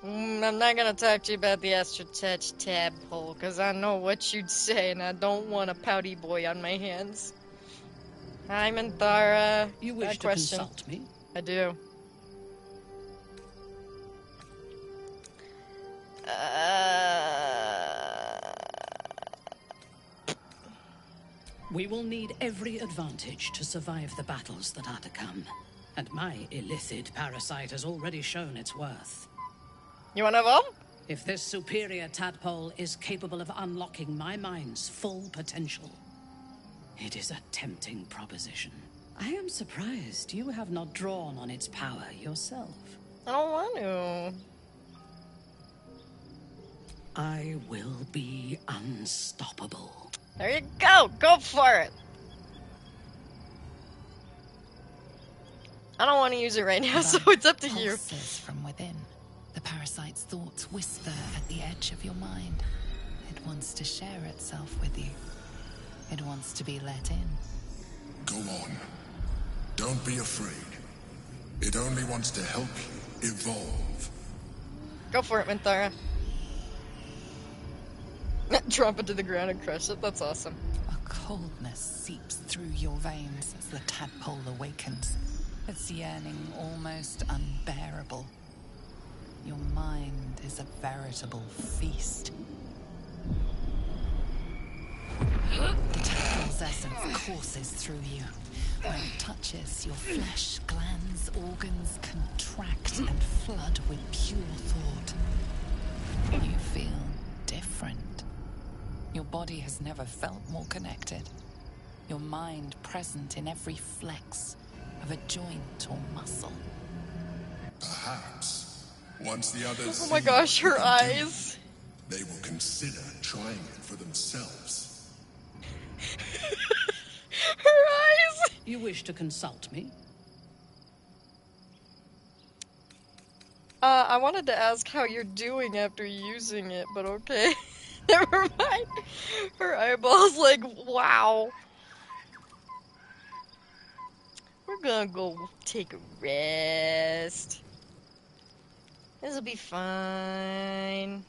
I'm not gonna talk to you about the Astral Touch tadpole, because I know what you'd say, and I don't want a pouty boy on my hands. Hi, Minthara. You wish to consult me? I do. We will need every advantage to survive the battles that are to come. And my illithid parasite has already shown its worth. You wanna evolve? If this superior tadpole is capable of unlocking my mind's full potential, it is a tempting proposition. I am surprised you have not drawn on its power yourself. I don't want to. I will be unstoppable. There you go! Go for it! I don't want to use it right now, so it's up to you. Pulses from within. The parasite's thoughts whisper at the edge of your mind. It wants to share itself with you. It wants to be let in. Go on. Don't be afraid. It only wants to help you evolve. Go for it, Minthara. Drop it to the ground and crush it. That's awesome. A coldness seeps through your veins as the tadpole awakens. Its yearning almost unbearable. Your mind is a veritable feast. The tadpole's essence courses through you. When it touches, your flesh, glands, organs contract and flood with pure thought. You feel different. Your body has never felt more connected. Your mind present in every flex of a joint or muscle. Perhaps, once the others Oh my gosh, her eyes. they will consider trying it for themselves. You wish to consult me? I wanted to ask how you're doing after using it, but okay. Never mind. Her eyeball's like, wow. We're gonna go take a rest. This'll be fine.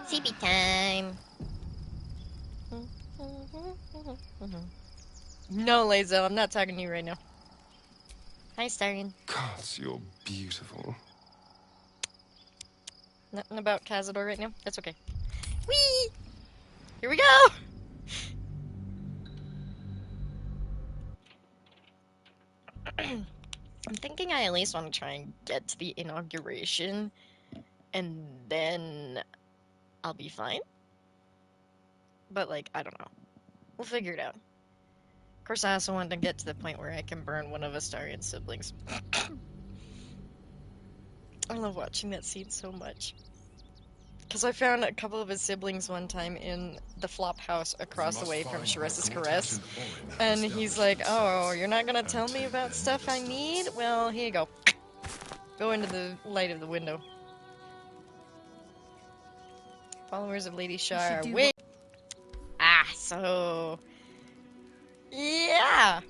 CB time. No, Lazo, I'm not talking to you right now. Hi, Starion. Gods, you're beautiful. Nothing about Cazador right now? That's okay. Whee! Here we go! I'm thinking I at least want to try and get to the inauguration, and then I'll be fine. But, like, I don't know. We'll figure it out. Of course, I also want to get to the point where I can burn one of Astarion's siblings. I love watching that scene so much. Because I found a couple of his siblings one time in the flop house across the way from Sharessa's Caress. And he's like, oh, you're not gonna tell me about stuff I need? Well, here you go. Go into the light of the window. Followers of Lady Shar. Wait! So... yeah!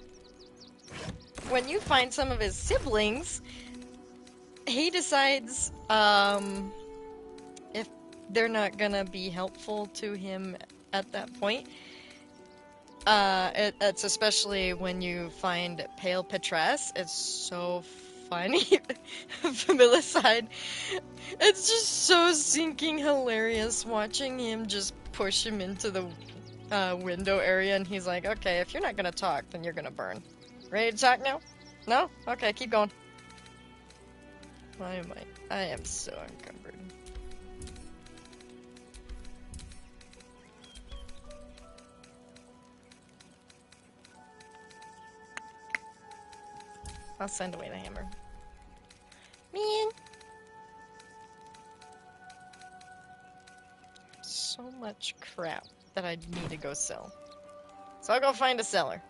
When you find some of his siblings, he decides, if they're not gonna be helpful to him at that point. It's especially when you find Pale Petress. It's so funny. Familicide. It's just so sinking hilarious watching him just push him into the window area, and he's like, okay, if you're not gonna talk, then you're gonna burn. Ready to talk now? No? Okay, keep going. Why am I am so encumbered. I'll send away the hammer. Man! So much crap that I need to go sell. So I'll go find a seller.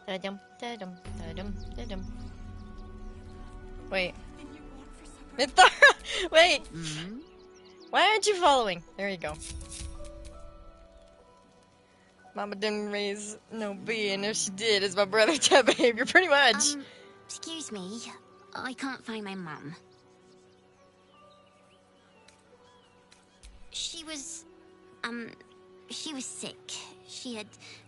Da-dum, da-dum, da-dum, da-dum. Wait. Mithara! Wait! Why aren't you following? There you go. Mama didn't raise no B, and if she did, it's my brother type behavior, pretty much. Excuse me. I can't find my mum. She was sick. She had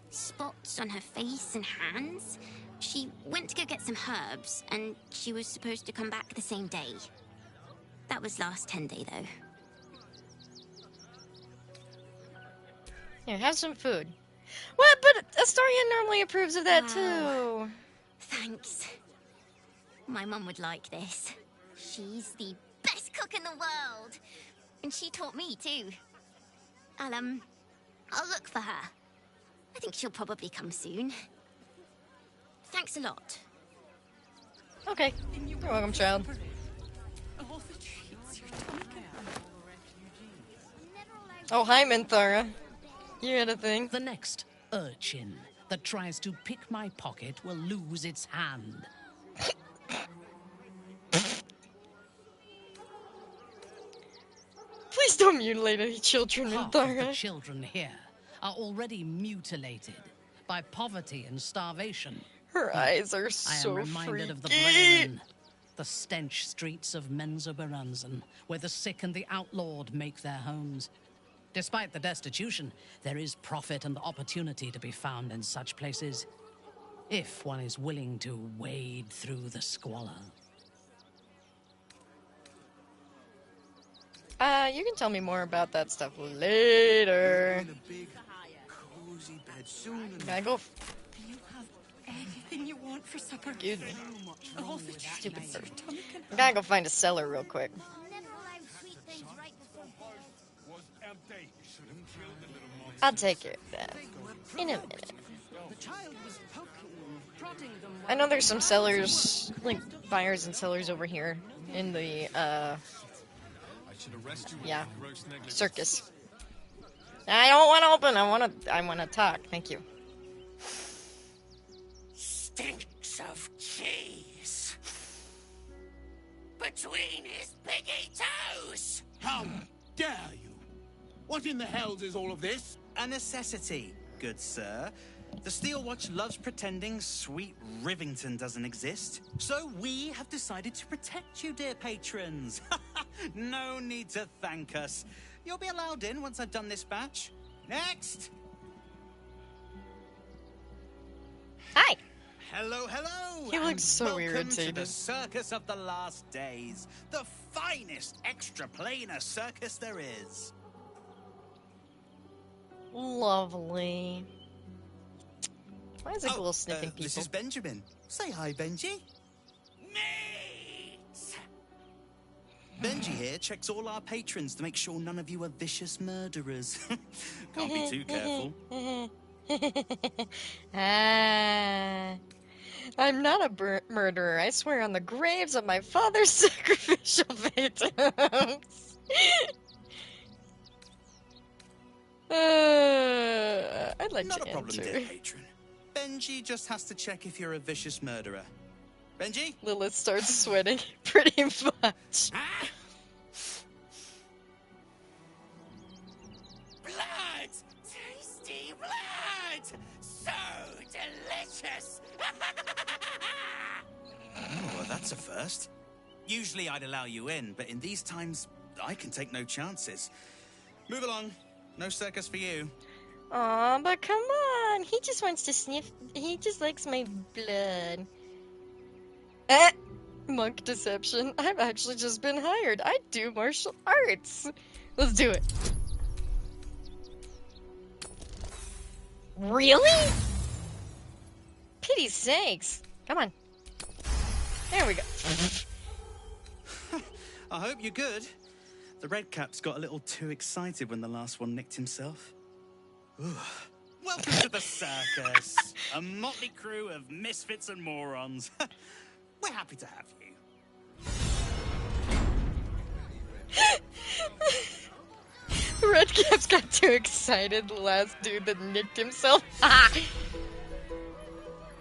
spots on her face and hands. She went to go get some herbs, and she was supposed to come back the same day. That was last 10 day, though. Here, have some food. What? But Astarion normally approves of that, too. Thanks. My mum would like this. She's the best cook in the world. And she taught me, too. I'll look for her. I think she'll probably come soon. Thanks a lot. Okay. You're welcome, child. Oh, hi, Minthara. You had a thing? The next urchin that tries to pick my pocket will lose its hand. Please don't mutilate any children, Half of the Minthara. children here are already mutilated by poverty and starvation. Her eyes are I so am reminded of the freaky. Bremen, the stench streets of Menzoberranzan, where the sick and the outlawed make their homes. Despite the destitution, there is profit and opportunity to be found in such places, if one is willing to wade through the squalor. You can tell me more about that stuff later. Gotta go. You have anything you want for supper? Excuse me. All the Stupid treats bird. your tummy can I gotta go find a cellar real quick. I'll take care of that in a minute. I know there's some sellers, like buyers and sellers over here. in the, yeah, circus. I don't want to open. I want to talk. Thank you. Stinks of cheese between his piggy toes. How dare you? What in the hells is all of this? A necessity, good sir. The Steel Watch loves pretending sweet Rivington doesn't exist. So we have decided to protect you, dear patrons. No need to thank us. You'll be allowed in once I've done this batch. Next! Hi! Hello, hello! He looks so welcome irritated. to the Circus of the Last Days. The finest extra-planar circus there is. Lovely. Why is it cool sniffing people? This is Benjamin. Say hi, Benji. Benji here checks all our patrons to make sure none of you are vicious murderers. Can't be too careful. I'm not a murderer. I swear on the graves of my father's sacrificial victims. I'd like Not to a problem, enter. dear patron. Benji just has to check if you're a vicious murderer. Benji? Lilith starts sweating pretty much. Blood! Tasty blood! So delicious! Oh, that's a first. Usually I'd allow you in, but in these times, I can take no chances. Move along. No circus for you. Aw, but come on. He just wants to sniff. He just likes my blood. Monk deception. I've actually just been hired. I do martial arts. Let's do it. Really? Pity's sakes. Come on. There we go. I hope you're good. The Redcap's got a little too excited when the last one nicked himself. Ooh. Welcome to the circus. A motley crew of misfits and morons. We're happy to have you. Redcap's got too excited. The last dude that nicked himself.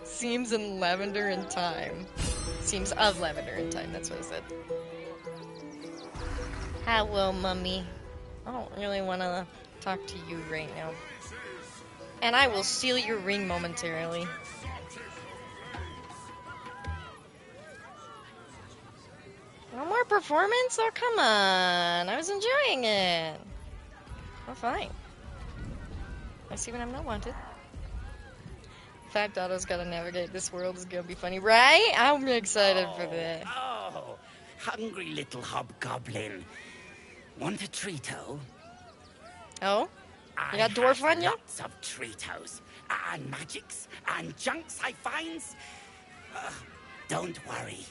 Seems in lavender in time. Seems of lavender in time. That's what I said. Hello, mummy. I don't really want to talk to you right now. And I will steal your ring momentarily. No more performance? Oh, come on. I was enjoying it. Oh, fine. I see when I'm not wanted. Fact Otto's gotta navigate this world is gonna be funny, right? I'm excited for that. Oh, hungry little hobgoblin. Want a treato? Oh? You got dwarf on you? Lots of treatos. And magics and junks I finds. Don't worry.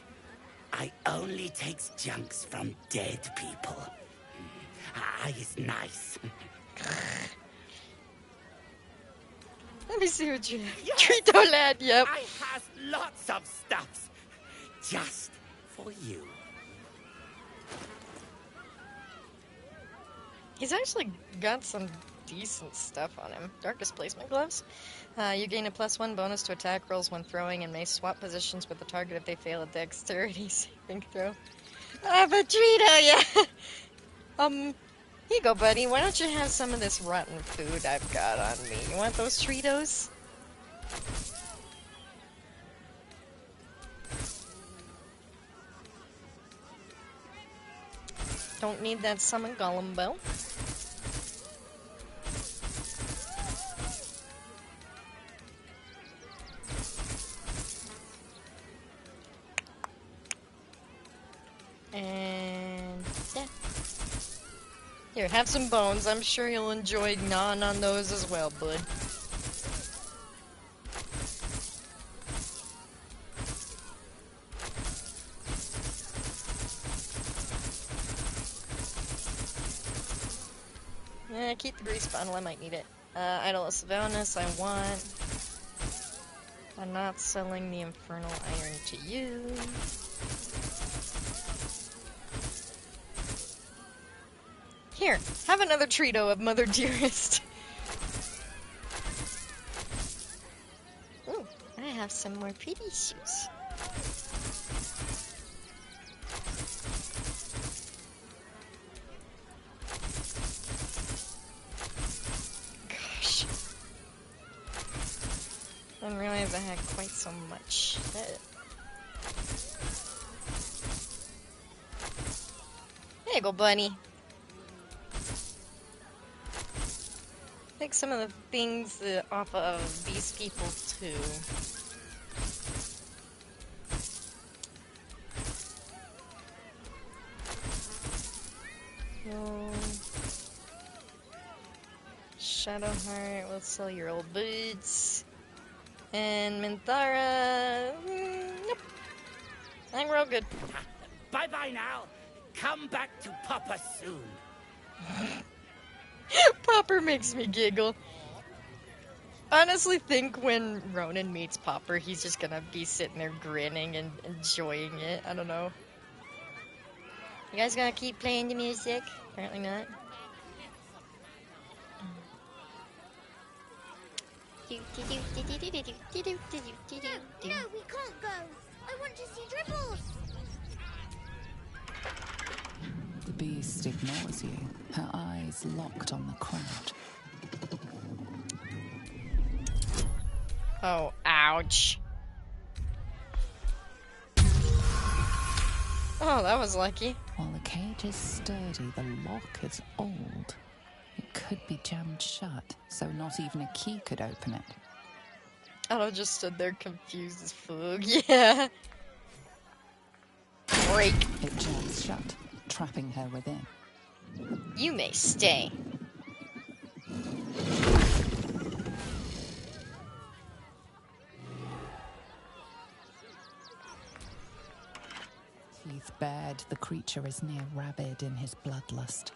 I only takes junks from dead people. I is nice. Let me see what you have. Yes, Treato lad, yep. I has lots of stuffs. Just for you. He's actually got some decent stuff on him. Dark Displacement Gloves. You gain a +1 bonus to attack rolls when throwing and may swap positions with the target if they fail a dexterity saving throw. Patrito, yeah. Here you go, buddy. Why don't you have some of this rotten food I've got on me? You want those Treatos? Don't need that summon golem bell. And yeah. Here, have some bones. I'm sure you'll enjoy gnawing on those as well, bud. Yeah, keep the grease bottle. I might need it. Idol of Sylvanas, I want. I'm not selling the Infernal Iron to you. Here, have another Trito of Mother Dearest. Ooh, I have some more pretty shoes. Gosh. I didn't realize I had quite so much. There you go, bunny. Take some of the things off of these people, too. Shadowheart, we'll sell your old boots. And Minthara, nope. I think we're all good. Bye-bye now. Come back to Papa soon. Popper makes me giggle. Honestly think when Ronan meets Popper, he's just gonna be sitting there grinning and enjoying it. I don't know. You guys gonna keep playing the music? Apparently not. No, we can't go. I want to see Dribbles. The beast ignores you, her eyes locked on the crowd. Oh, ouch. Oh, that was lucky. While the cage is sturdy, the lock is old. It could be jammed shut, so not even a key could open it. Otto just stood there confused as fuck. Yeah. Break. It jams shut, trapping her within. You may stay. Teeth bared, the creature is near rabid in his bloodlust.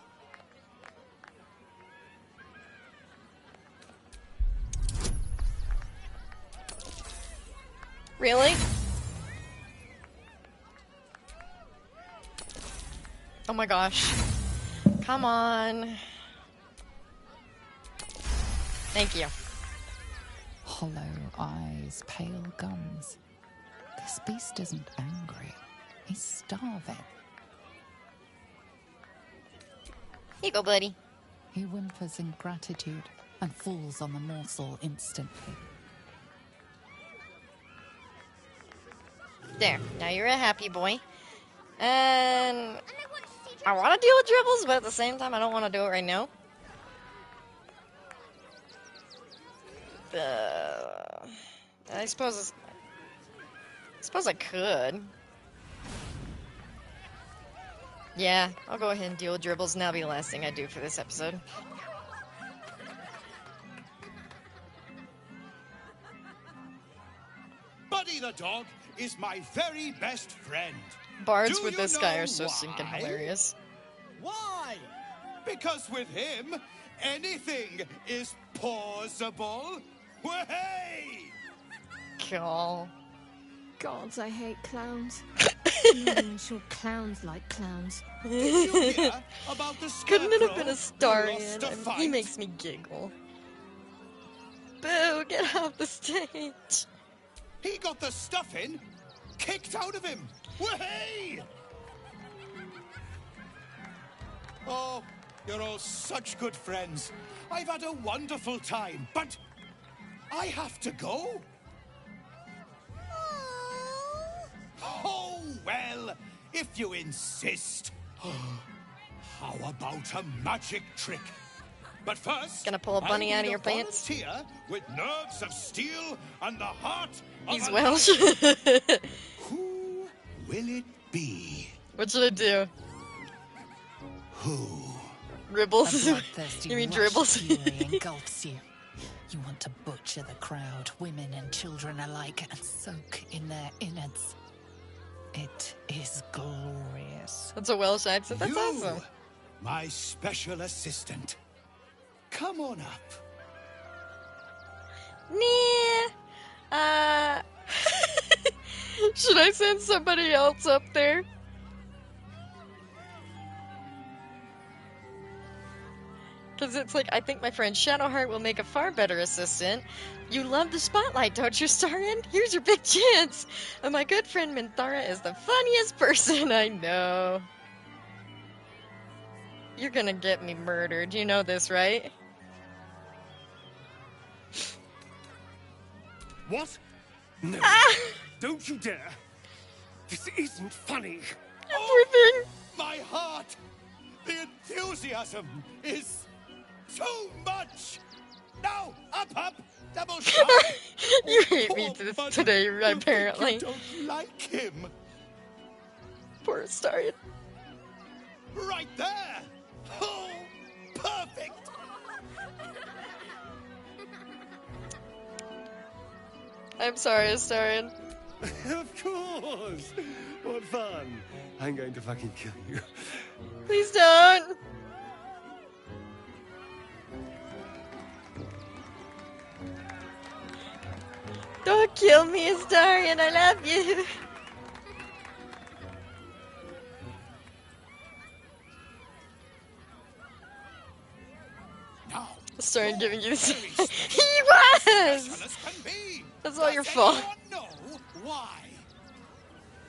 Really? Oh my gosh. Come on. Thank you. Hollow eyes, pale gums. This beast isn't angry. He's starving. Here you go, buddy. He whimpers in gratitude and falls on the morsel instantly. There. Now you're a happy boy. And I want to deal with dribbles, but at the same time, I don't want to do it right now. I suppose I could. Yeah, I'll go ahead and deal with dribbles, and that'll be the last thing I do for this episode. Buddy the dog is my very best friend. Bards Do with you this guy know are so why? stinking hilarious. Why? Because with him, anything is possible. Way! Cool. Gods, I hate clowns. I'm not even sure clowns like clowns. Did you hear about the Couldn't it have been a scarecrow who Starian? lost a I mean, he fight? makes me giggle. Boo, get off the stage. He got the stuffing kicked out of him. Way! Oh, you're all such good friends. I've had a wonderful time, but I have to go. Oh, well, if you insist. How about a magic trick? But first, Gonna pull a bunny I out of need your pants? volunteer with nerves of steel and the heart of He's a Welsh. lion. Who will it be? What should I do? Who? Ribbles? A bloodthirsty You mean rush dribbles? of fury engulfs you. You want to butcher the crowd, women and children alike, and soak in their innards. It is glorious. That's a Welsh accent. That's You, awesome. my special assistant. Come on up. Nah. Should I send somebody else up there? Because it's like, I think my friend Shadowheart will make a far better assistant. You love the spotlight, don't you, Starren? Here's your big chance. And my good friend Minthara is the funniest person I know. You're gonna get me murdered. You know this, right? What? No. Don't you dare. This isn't funny. Poor thing. My heart! The enthusiasm is too much! Now, up! Double shot! You hate me today, apparently. You don't like him! Poor Starren. Right there! Oh, perfect! I'm sorry, Starren. Of course! What fun! I'm going to fucking kill you. Please don't! Don't kill me, Astarion, I love you! Now, Astarion giving you this. He was! That's all your fault. Know why?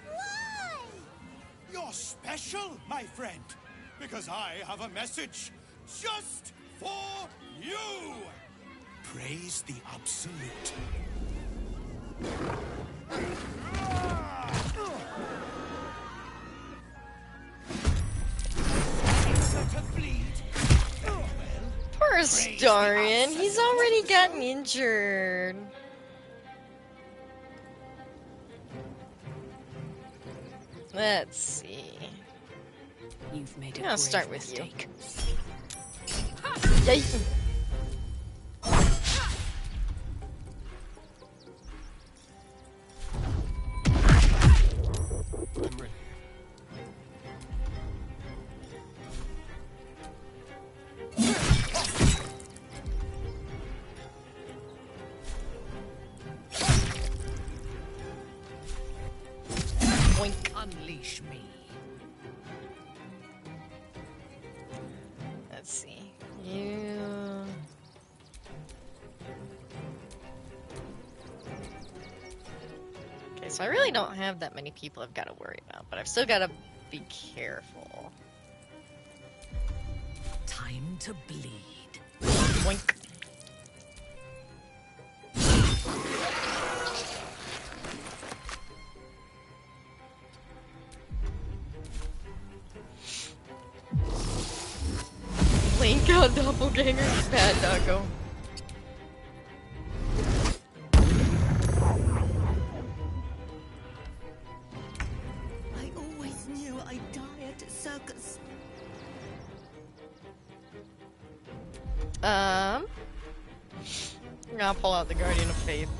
Why? You're special, my friend, because I have a message just for you. Praise the Absolute. Poor Astarion, he's already gotten injured. Let's see. You've made a I'll start with mistake. You. Yay. I'm ready. Unleash me. Let's see. You. Okay, so I really don't have that many people I've got to worry about, but I've still got to be careful. Time to bleed. Boink. Link on doppelganger, bad doggo. I always knew I'd die at a circus. I'm gonna pull out the Guardian of Faith.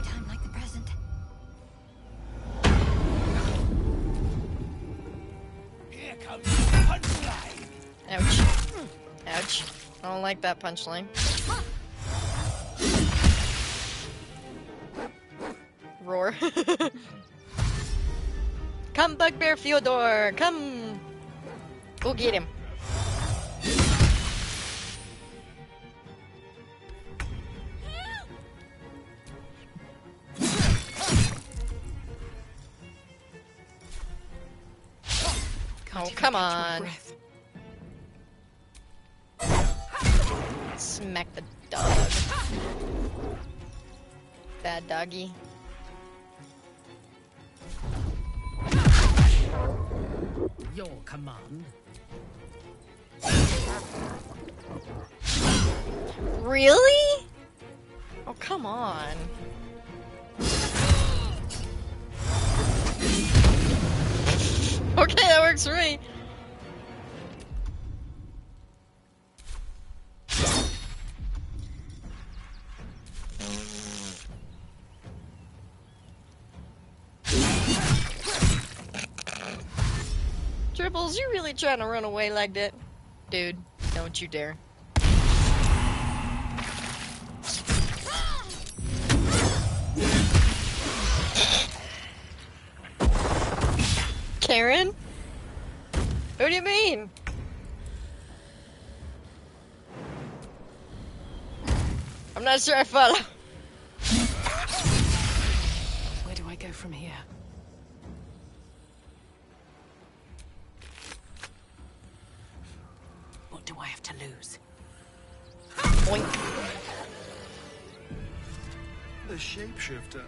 Time like the present. Here comes the punchline. Ouch. Ouch. I don't like that punchline. Roar. Come, Bugbear Fyodor! Come! Go get him. Oh, come on. Smack the dog. Bad doggy. Your command. Really? Oh, come on. Okay, that works for me. Triples, you really trying to run away like that? Dude, don't you dare. Karen? What do you mean? I'm not sure I follow. Where do I go from here? What do I have to lose? Boink. The shapeshifter.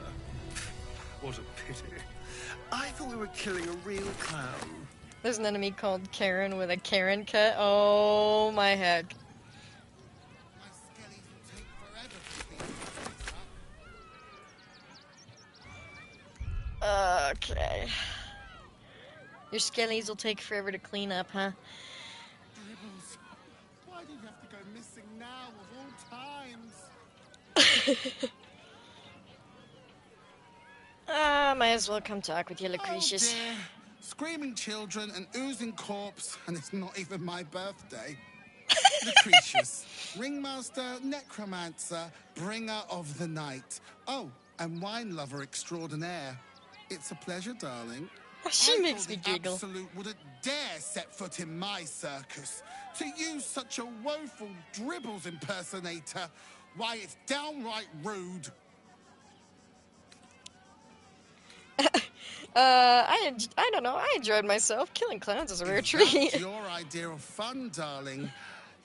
What a pity. I thought we were killing a real clown. There's an enemy called Karen with a Karen cut. Oh my heck. Okay. Your skellies will take forever to clean up, huh? Dribbles. Why do you have to go missing now of all times? Might as well come talk with you, Lucretius. Oh dear. Screaming children, an oozing corpse, and it's not even my birthday. Lucretius, ringmaster, necromancer, bringer of the night. Oh, and wine lover extraordinaire. It's a pleasure, darling. She makes me giggle. Absolute wouldn't dare set foot in my circus. To use such a woeful dribbles impersonator, why, it's downright rude. I don't know. I enjoyed myself. Killing clowns is a rare treat. That's your idea of fun, darling.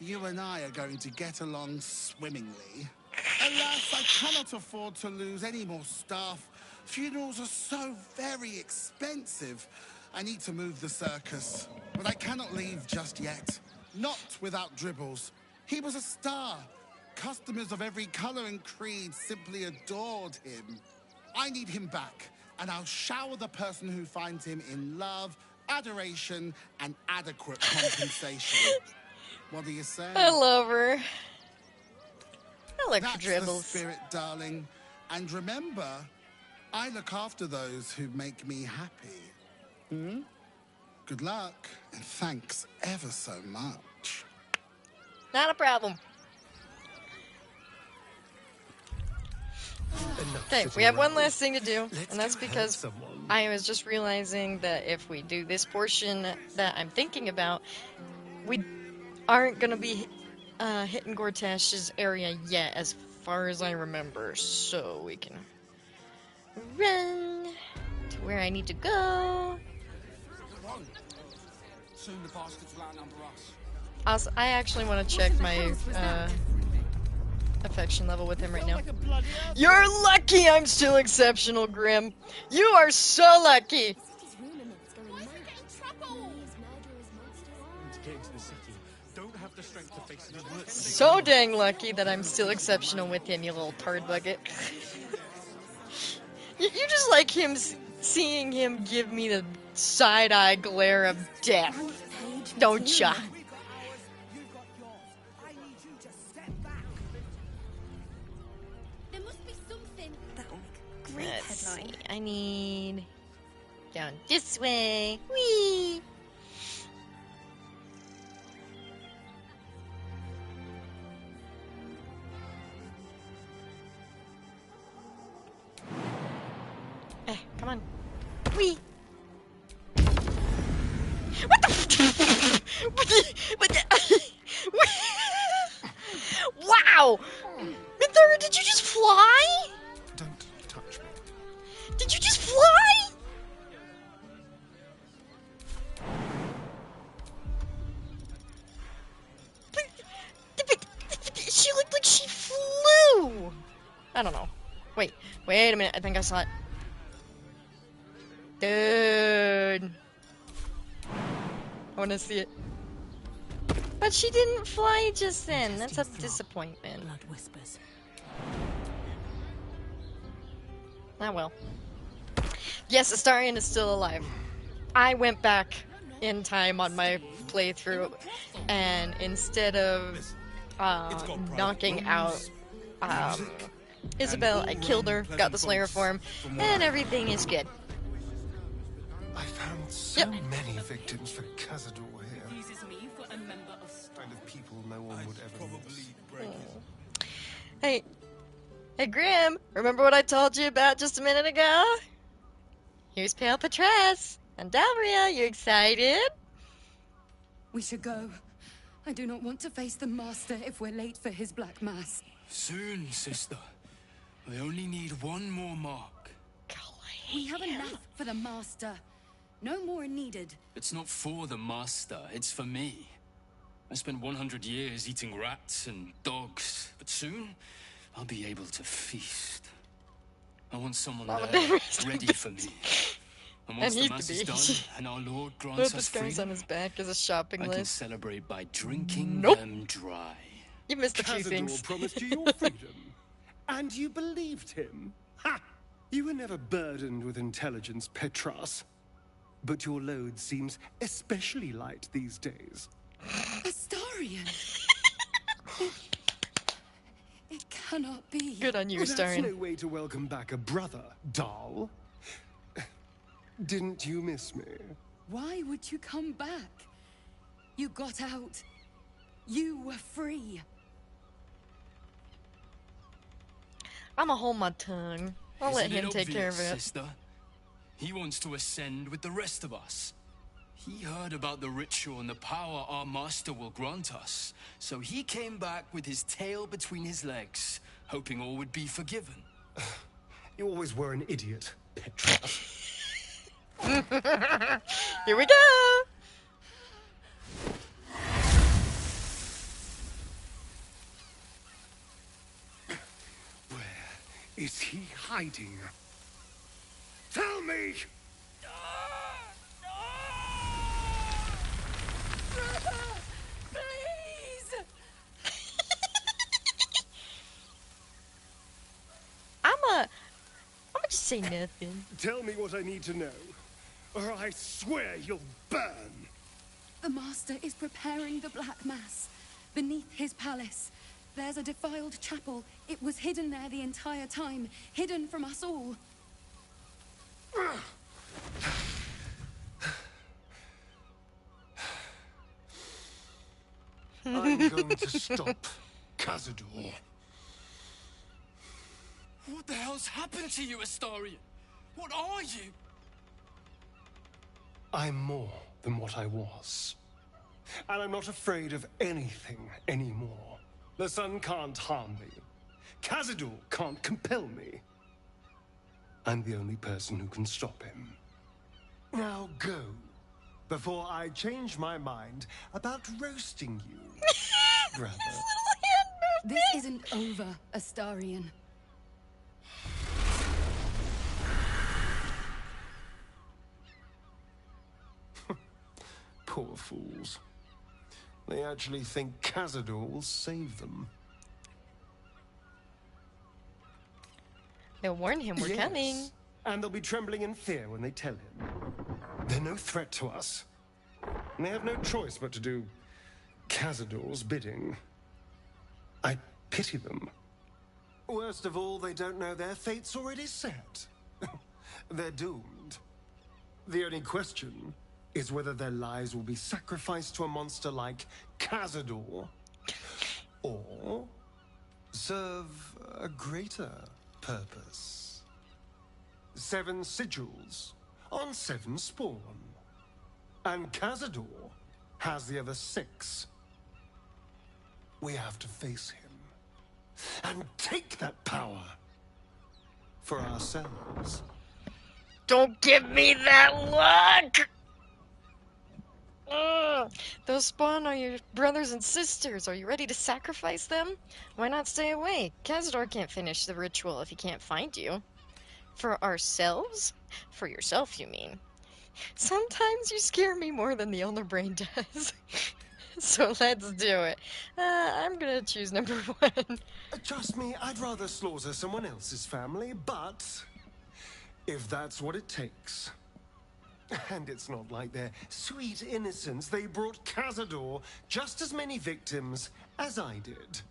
You and I are going to get along swimmingly. Alas, I cannot afford to lose any more staff. Funerals are so very expensive. I need to move the circus, but I cannot leave just yet. Not without Dribbles. He was a star. Customers of every color and creed simply adored him. I need him back, and I'll shower the person who finds him in love, adoration, and adequate compensation. What do you say? I love her. I like That's Dribbles. the spirit, darling. And remember, I look after those who make me happy. Hmm? Good luck, and thanks ever so much. Not a problem. Okay, we have one last thing to do, and that's because I was just realizing that if we do this portion that I'm thinking about, we aren't going to be hitting Gortash's area yet, as far as I remember, so we can run to where I need to go. Soon the bastards will outnumber us. Also, I actually want to check my affection level with him right now. You're lucky I'm still exceptional, Grim. You are so lucky. So dang lucky that I'm still exceptional with him, you little turd bucket. You just like him, seeing him give me the side-eye glare of death, don't ya? There must be something. That'll make a great Let's headline. see. I need down this way. Whee! Come on. Whee! What the? Wow! Mithara, did you just fly? Don't touch me. Did you just fly? She looked like she flew. I don't know. Wait a minute. I think I saw it. Dude. I want to see it. But she didn't fly just then. That's a disappointment. Blood whispers. Ah well. Yes, Astarion is still alive. I went back in time on my playthrough, and instead of knocking out Isabel, I killed her, got the Slayer form, and everything is good. I found so many victims for Cazador here. Kind of people no one would ever miss. Hey Grim, remember what I told you about just a minute ago? Here's Pale Patras. And Dalria, you excited? We should go. I do not want to face the Master if we're late for his Black Mass. Soon, sister. I only need one more mark. We have enough for the Master. No more needed. It's not for the Master, it's for me. I spent 100 years eating rats and dogs, but soon I'll be able to feast. I want someone there ready for me. And once the Mass is done and our Lord grants us freedom, on his back as a shopping I list. can celebrate by drinking them dry. You missed a few Cazador things. promised you your freedom. And you believed him? Ha! You were never burdened with intelligence, Petras. But your load seems especially light these days. Astarion! It cannot be. Good on you, Well, Astarion. that's no way to welcome back a brother, doll. Didn't you miss me? Why would you come back? You got out. You were free. I'ma hold my tongue. I'll let Isn't him it take care of obvious, it. Sister? He wants to ascend with the rest of us. He heard about the ritual and the power our master will grant us. So he came back with his tail between his legs, hoping all would be forgiven. You always were an idiot, Petra. Here we go! Where is he hiding? Tell me! Please! I'ma just say nothing. Tell me what I need to know, or I swear you'll burn. The Master is preparing the Black Mass. Beneath his palace, there's a defiled chapel. It was hidden there the entire time, hidden from us all. I'm going to stop Cazador. What the hell's happened to you, Astarion? What are you? I'm more than what I was. And I'm not afraid of anything anymore. The sun can't harm me. Cazador can't compel me. I'm the only person who can stop him. Now go, before I change my mind about roasting you, brother. This isn't over, Astarion. Poor fools. They actually think Cazador will save them. They'll warn him we're Yes. coming. And they'll be trembling in fear when they tell him. They're no threat to us. And they have no choice but to do Cazador's bidding. I pity them. Worst of all, they don't know their fate's already set. They're doomed. The only question is whether their lives will be sacrificed to a monster like Cazador, or serve a greater purpose. 7 sigils on 7 spawn. And Cazador has the other 6. We have to face him and take that power for ourselves. Don't give me that look! Those spawn are your brothers and sisters. Are you ready to sacrifice them? Why not stay away? Cazador can't finish the ritual if he can't find you. For ourselves? For yourself, you mean. Sometimes you scare me more than the Elder Brain does. So let's do it. I'm gonna choose number 1. Trust me, I'd rather slaughter someone else's family, but if that's what it takes. And it's not like their sweet innocence. They brought Cazador just as many victims as I did.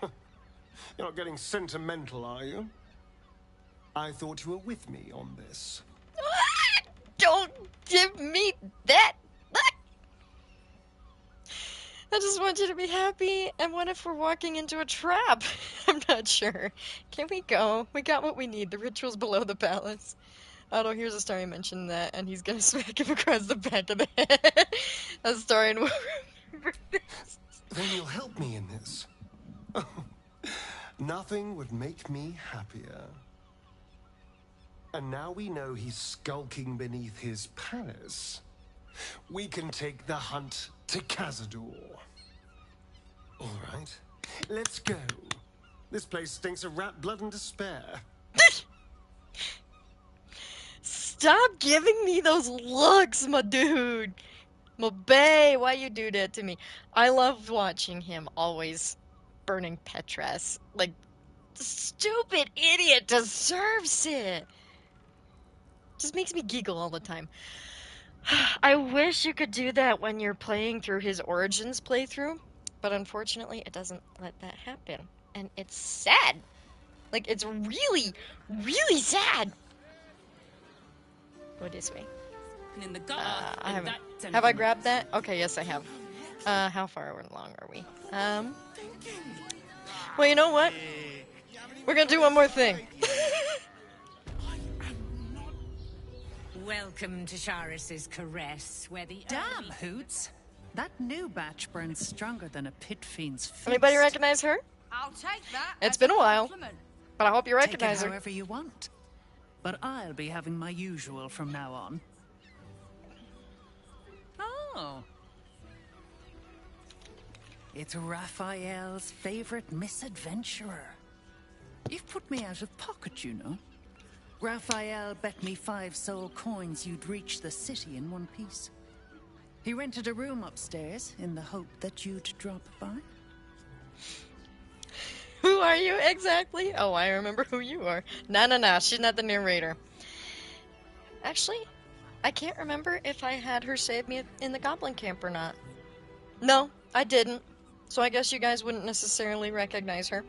You're not getting sentimental, are you? I thought you were with me on this. Don't give me that look! I just want you to be happy, and what if we're walking into a trap? I'm not sure. Can we go? We got what we need. The ritual's below the palace. Otto hears a story mention that, and he's gonna smack him across the back of the head. A story will remember this. Then you'll help me in this. Nothing would make me happier. And now we know he's skulking beneath his palace. We can take the hunt to Cazador. All right, let's go. This place stinks of rat blood and despair. Stop giving me those looks, my dude. My bae, why you do that to me? I love watching him always burning Petras. Like, the stupid idiot deserves it. Just makes me giggle all the time. I wish you could do that when you're playing through his Origins playthrough, but unfortunately it doesn't let that happen. And it's sad. Like, it's really, really sad. Go this way. In the I haven't. Have I grabbed that? Okay, yes I have. How far along are we? Well, you know what? We're gonna do one more thing. Welcome to Charis's caress, where the damn hoots. That new batch burns stronger than a pit fiend's fist. Anybody recognize her? I'll take that. It's been a while, but I hope you Take recognize it her. however you want. But I'll be having my usual from now on. Oh. It's Raphael's favorite misadventurer. You've put me out of pocket, you know. Raphael bet me 5 soul coins you'd reach the city in one piece. He rented a room upstairs in the hope that you'd drop by. Who are you exactly? Oh, I remember who you are. No, she's not the narrator. Actually, I can't remember if I had her save me in the goblin camp or not. No, I didn't. So I guess you guys wouldn't necessarily recognize her.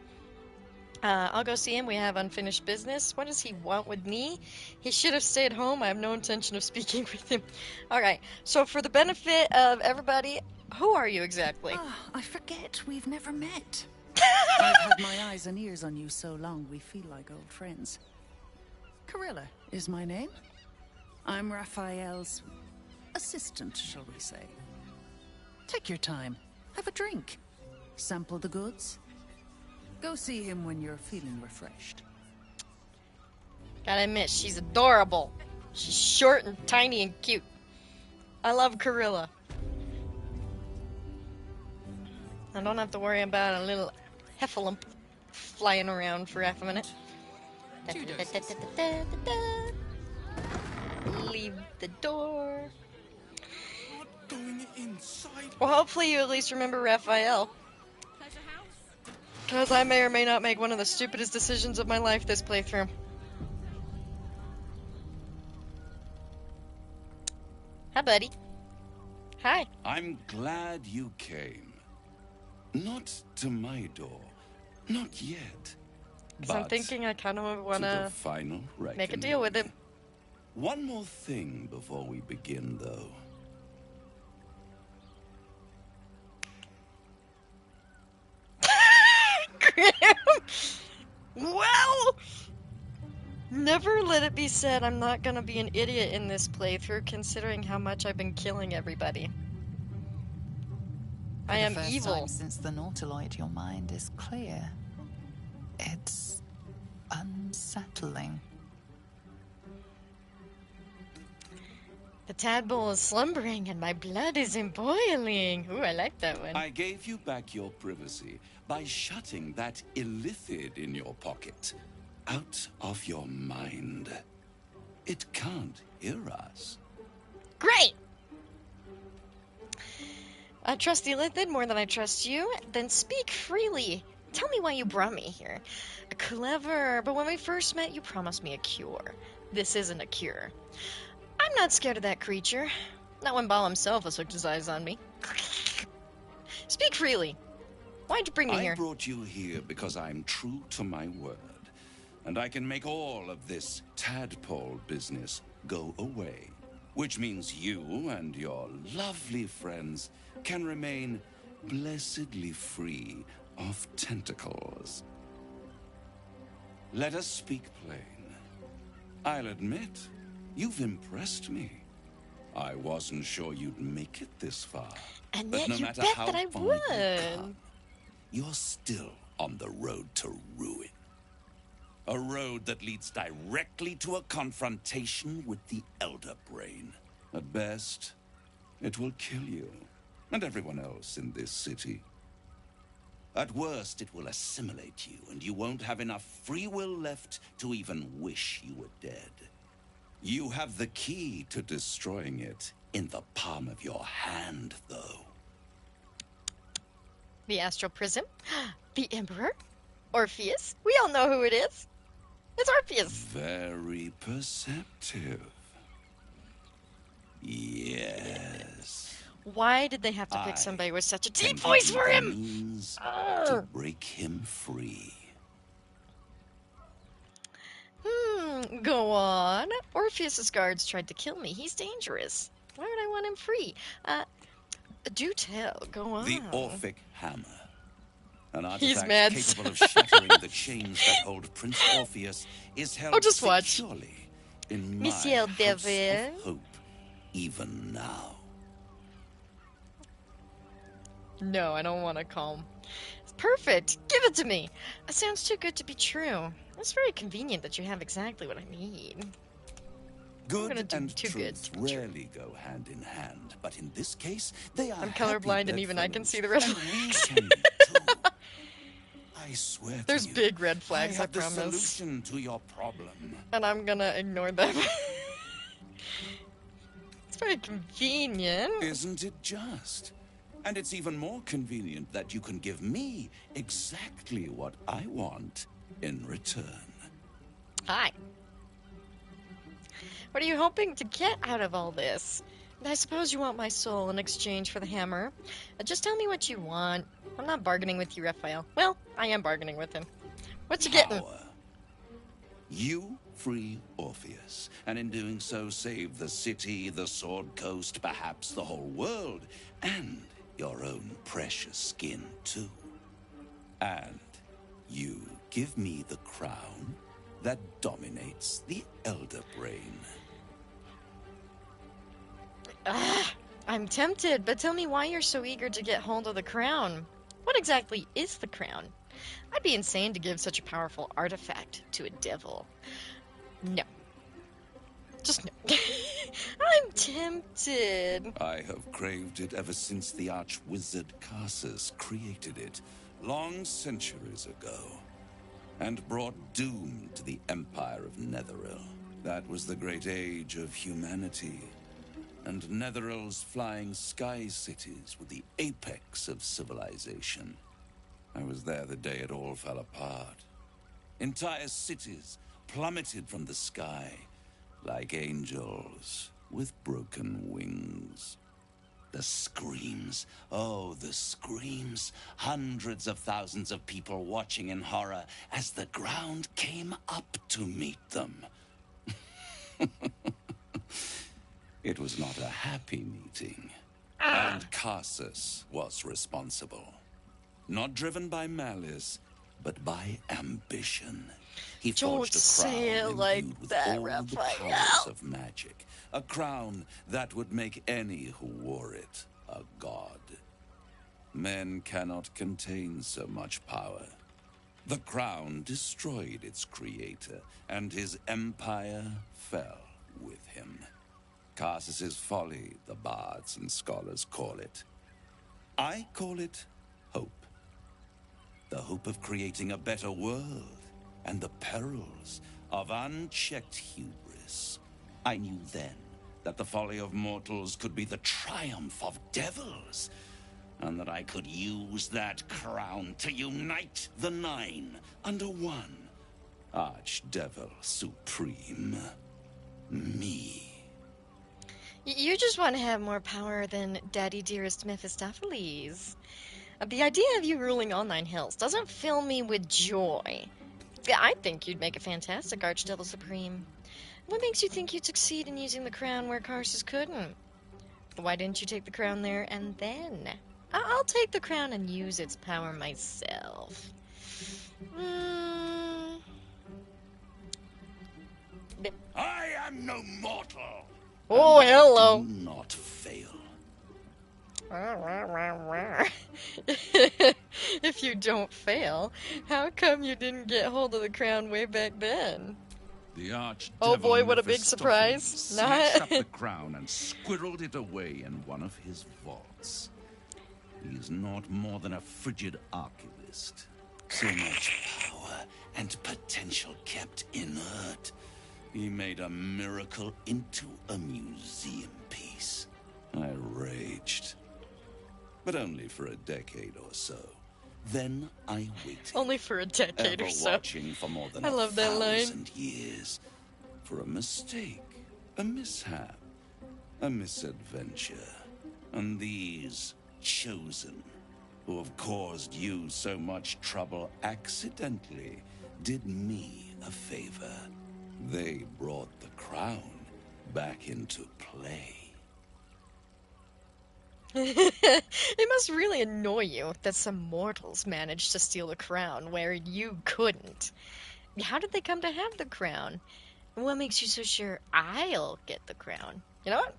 I'll go see him. We have unfinished business. What does he want with me? He should have stayed home. I have no intention of speaking with him. Alright, so for the benefit of everybody, who are you exactly? Oh, I forget. We've never met. I've had my eyes and ears on you so long we feel like old friends. Carilla is my name. I'm Raphael's assistant, shall we say. Take your time. Have a drink. Sample the goods. Go see him when you're feeling refreshed. Gotta admit, she's adorable. She's short and tiny and cute. I love Carilla. I don't have to worry about a little heffalump flying around for half a minute. Leave the door. Well, hopefully you at least remember Raphael. Because I may or may not make one of the stupidest decisions of my life this playthrough. Hi, buddy. Hi. I'm glad you came. Not to my door. Not yet. Because I'm thinking I kind of want to make a deal with him. One more thing before we begin, though. Well, never let it be said I'm not gonna be an idiot in this playthrough, considering how much I've been killing everybody. I am For the first evil. time since the Nautiloid, your mind is clear. It's unsettling. The tadpole is slumbering and my blood is boiling. Ooh, I like that one. I gave you back your privacy by shutting that illithid in your pocket out of your mind. It can't hear us. Great! I trust the Illithid more than I trust you. Then speak freely. Tell me why you brought me here. Clever, but when we first met, you promised me a cure. This isn't a cure. I'm not scared of that creature. Not when Baal himself has hooked his eyes on me. Speak freely. Why'd you bring me here? I brought you here because I'm true to my word. And I can make all of this tadpole business go away. Which means you and your lovely friends can remain blessedly free of tentacles. Let us speak plain. I'll admit, You've impressed me. I wasn't sure you'd make it this far. And but yet no you matter bet how that I far you would. come, you're still on the road to ruin. A road that leads directly to a confrontation with the Elder Brain. At best, it will kill you and everyone else in this city. At worst, it will assimilate you, and you won't have enough free will left to even wish you were dead. You have the key to destroying it in the palm of your hand, though. The Astral Prism? The Emperor? Orpheus? We all know who it is. It's Orpheus. Very perceptive. Yes. Why did they have to pick somebody with such a deep And voice give you for the him? means to break him free. Go on. Orpheus's guards tried to kill me. He's dangerous. Why would I want him free? Do tell. Go on. The Orphic Hammer. An He's artifact mad. capable of shattering the chains that hold Prince Orpheus is held just watch. securely in my Monsieur house Devil. of hope, even now. No, I don't want to call him. It's perfect. Give it to me. It sounds too good to be true. It's very convenient that you have exactly what I need. Good and truth rarely go hand in hand, but in this case, they are I'm colorblind, and even I can see the red and flags. we can too. I swear There's to you, big red flags, I have the promise. solution to your problem. And I'm gonna ignore them. It's very convenient. Isn't it just? And it's even more convenient that you can give me exactly what I want in return. Hi. What are you hoping to get out of all this? I suppose you want my soul in exchange for the hammer. Just tell me what you want. I'm not bargaining with you, Raphael. Well, I am bargaining with him. What you getting? Power. You free Orpheus, and in doing so save the city, the Sword Coast, perhaps the whole world, and your own precious skin too. And you give me the crown that dominates the Elder Brain. I'm tempted, but tell me why you're so eager to get hold of the crown. What exactly is the crown? I'd be insane to give such a powerful artifact to a devil. No. Just no. I'm tempted. I have craved it ever since the arch-wizard Carsus created it, long centuries ago, and brought doom to the Empire of Netheril. That was the great age of humanity, and Netheril's flying sky cities were the apex of civilization. I was there the day it all fell apart. Entire cities plummeted from the sky, like angels with broken wings. The screams, oh, the screams. Hundreds of thousands of people watching in horror as the ground came up to meet them. It was not a happy meeting. And Carsus was responsible. Not driven by malice, but by ambition. He forged a crown imbued with all the powers of magic. A crown that would make any who wore it a god. Men cannot contain so much power. The crown destroyed its creator, and his empire fell with him. Carsus's folly, the bards and scholars call it. I call it hope. The hope of creating a better world, and the perils of unchecked hubris. I knew then that the folly of mortals could be the triumph of devils, and that I could use that crown to unite the Nine under one Archdevil Supreme. Me. You just want to have more power than Daddy Dearest Mephistopheles. The idea of you ruling all 9 hills doesn't fill me with joy. I think you'd make a fantastic Archdevil Supreme. What makes you think you'd succeed in using the crown where Carsus couldn't? Why didn't you take the crown there and then? I'll take the crown and use its power myself. I am no mortal. Oh, hello. Do not fail. If you don't fail, how come you didn't get hold of the crown way back then? The archdevil Oh boy, what a big Mephistopheles surprise. snatched up Not. the crown and squirreled it away in one of his vaults. He is not more than a frigid archivist. So much power and potential kept inert. He made a miracle into a museum piece. I raged. But only for a decade or so. Then I waited. Only for a decade or so. Watching for more than I love that line. 1,000 years. For a mistake, a mishap, a misadventure. And these chosen, who have caused you so much trouble accidentally, did me a favor. They brought the crown back into play. It must really annoy you that some mortals managed to steal the crown where you couldn't. How did they come to have the crown? And what makes you so sure I'll get the crown? You know what?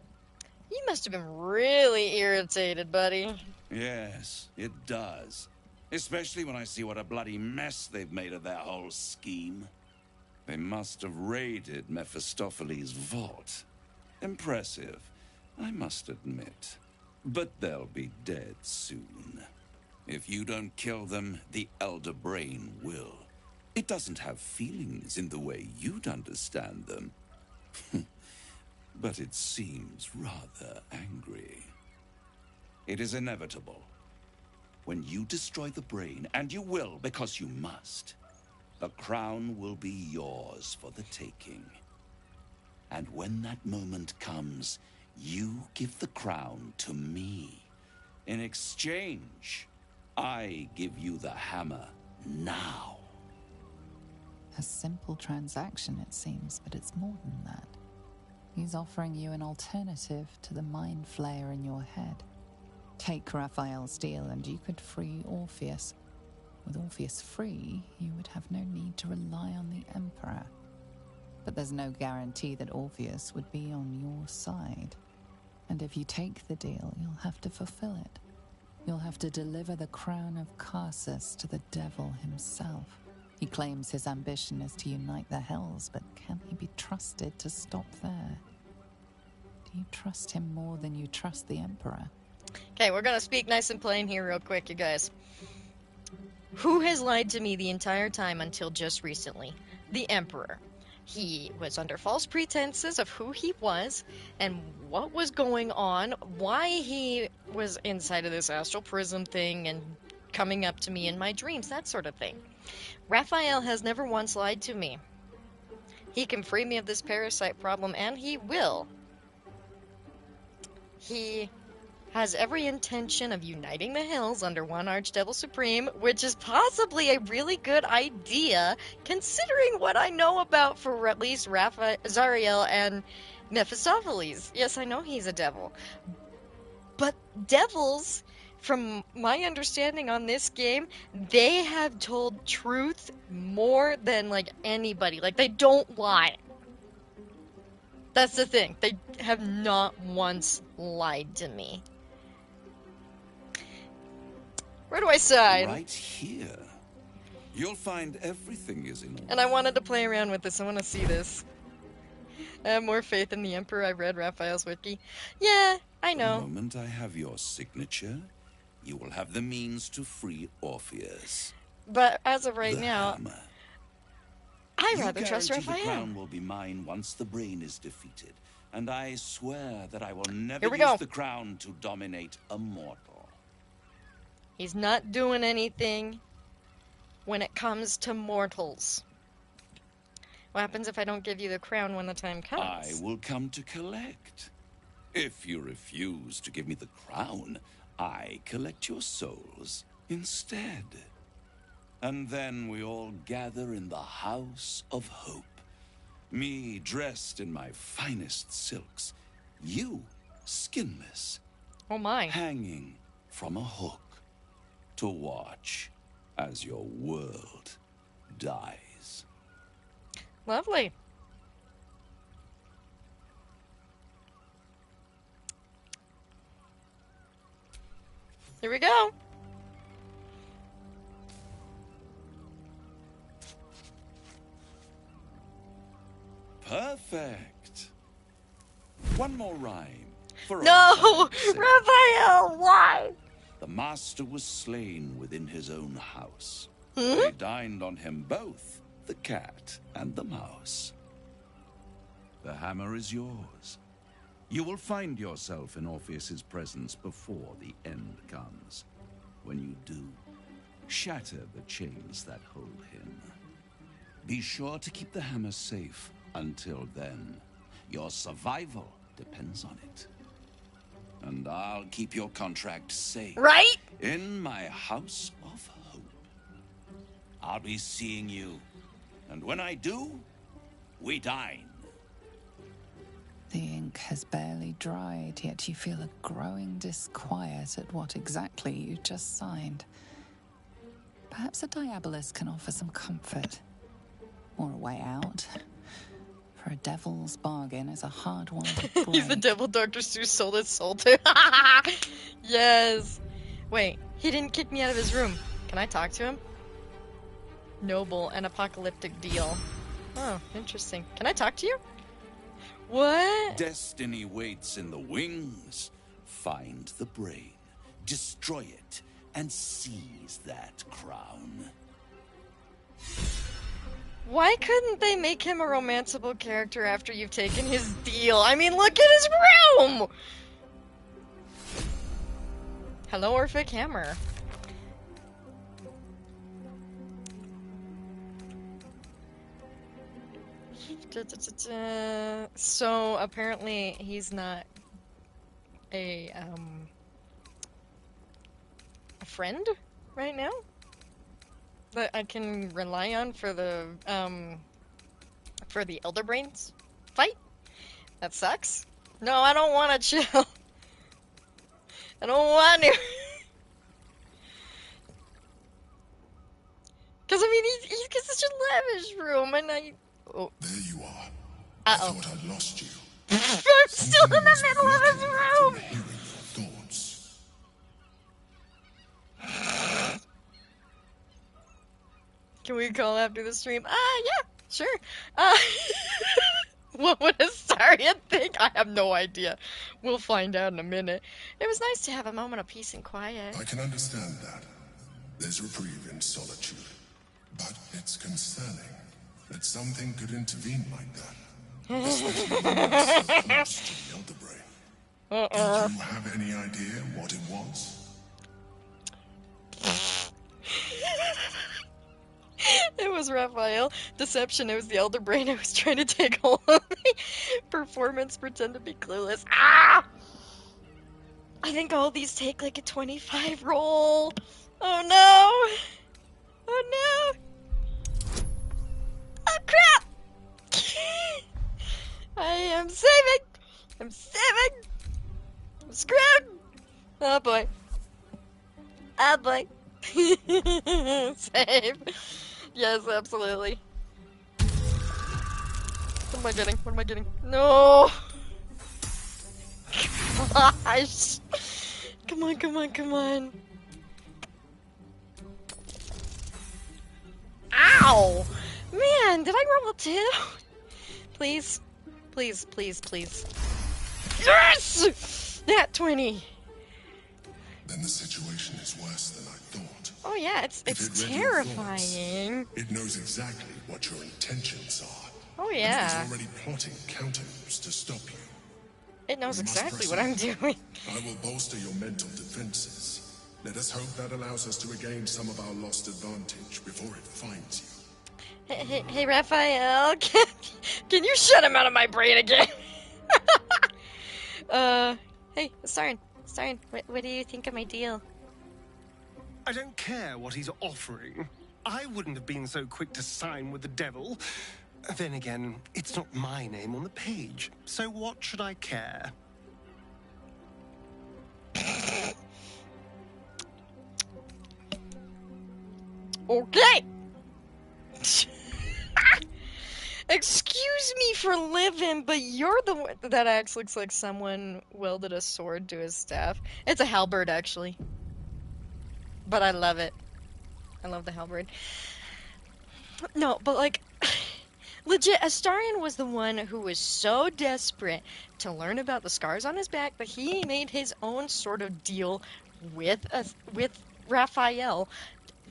You must have been really irritated, buddy. Yes, it does. Especially when I see what a bloody mess they've made of their whole scheme. They must have raided Mephistopheles' vault. Impressive, I must admit. But they'll be dead soon. If you don't kill them, the Elder Brain will. It doesn't have feelings in the way you'd understand them. But it seems rather angry. It is inevitable. When you destroy the brain, and you will because you must, the crown will be yours for the taking. And when that moment comes, you give the crown to me. In exchange, I give you the hammer now. A simple transaction, it seems, but it's more than that. He's offering you an alternative to the mind flayer in your head. Take Raphael's deal and you could free Orpheus. With Orpheus free, you would have no need to rely on the Emperor. But there's no guarantee that Orpheus would be on your side. And if you take the deal, you'll have to fulfill it. You'll have to deliver the crown of Carsus to the devil himself. He claims his ambition is to unite the Hells, but can he be trusted to stop there? Do you trust him more than you trust the Emperor? Okay, we're gonna speak nice and plain here real quick, you guys. Who has lied to me the entire time until just recently? The Emperor. He was under false pretenses of who he was and what was going on, why he was inside of this astral prism thing and coming up to me in my dreams, that sort of thing. Raphael has never once lied to me. He can free me of this parasite problem, and he will. He has every intention of uniting the Hells under one Archdevil Supreme, which is possibly a really good idea, considering what I know about for at least Zariel and Mephistopheles. Yes, I know he's a devil. But devils, from my understanding on this game, they have told truth more than, like, anybody. Like, they don't lie. That's the thing. They have not once lied to me. Where do I sign? Right here. You'll find everything is in order. And I wanted to play around with this. I want to see this. I have more faith in the Emperor. I read Raphael's wiki. Yeah, I know. The moment I have your signature, you will have the means to free Orpheus. But as of right now, I rather trust Raphael. The Raphael. crown will be mine once the brain is defeated. And I swear that I will never Here we use go. the crown to dominate a mortal. He's not doing anything when it comes to mortals. What happens if I don't give you the crown when the time comes? I will come to collect. If you refuse to give me the crown, I collect your souls instead. And then we all gather in the House of Hope. Me dressed in my finest silks. You skinless. Oh my. Hanging from a hook to watch as your world dies. Lovely. Here we go. Perfect. One more rhyme. For No! old time's sake. Raphael, why? The master was slain within his own house. Hmm? They dined on him both, the cat and the mouse. The hammer is yours. You will find yourself in Orpheus's presence before the end comes. When you do, shatter the chains that hold him. Be sure to keep the hammer safe until then. Your survival depends on it. And I'll keep your contract safe. Right? In my house of hope. I'll be seeing you. And when I do, we dine. The ink has barely dried, yet you feel a growing disquiet at what exactly you just signed. Perhaps a Diabolus can offer some comfort. Or a way out. For a devil's bargain is a hard one to break. He's the devil Dr. Seuss sold his soul to. Yes. Wait, he didn't kick me out of his room. Can I talk to him? Noble and apocalyptic deal. Oh, interesting. Can I talk to you? What? Destiny waits in the wings. Find the brain, destroy it, and seize that crown. Why couldn't they make him a romanceable character after you've taken his deal? I mean, look at his room! Hello, Orphic Hammer. So, apparently, he's not a friend right now that I can rely on for the Elder Brains fight. That sucks. No, I don't want to chill. I don't want to. Because, I mean, he's got such a lavish room, and I... Oh. There you are. Uh-oh. I thought I'd lost you. I'm still in the middle of his room! Hearing your thoughts. Can we call after the stream? Yeah, sure. What would Astaria think? I have no idea. We'll find out in a minute. It was nice to have a moment of peace and quiet. I can understand that. There's reprieve in solitude. But it's concerning that something could intervene like that. Especially when it's so close to the Elder Brain. Do you have any idea what it was? It was Raphael. Deception, it was the Elder Brain. I was trying to take hold of me. Performance, pretend to be clueless. Ah! I think all these take like a 25 roll. Oh no! Oh no! Oh crap! I am saving! I'm saving! I'm screwed! Oh boy. Oh boy. Save. Yes, absolutely. What am I getting? What am I getting? No! Gosh! Come on, come on, come on. Ow! Man, did I roll a 2? Please. Please, please, please. Yes! That 20. Then the situation is worse than I thought. Oh yeah, it's If it read your terrifying. thoughts, it knows exactly what your intentions are. Oh And yeah. it is already plotting countermoves to stop you. It knows We must exactly what I'm proceed. doing. I will bolster your mental defenses. Let us hope that allows us to regain some of our lost advantage before it finds you. Hey, Raphael, can you shut him out of my brain again? Hey, Sarin, what do you think of my deal? I don't care what he's offering. I wouldn't have been so quick to sign with the devil. Then again, it's not my name on the page, so what should I care? Okay! Excuse me for living, but you're the one that looks like someone welded a sword to his staff. It's a halberd, actually. But I love it. I love the halberd. No, but like, legit, Astarion was the one who was so desperate to learn about the scars on his back that he made his own sort of deal with Raphael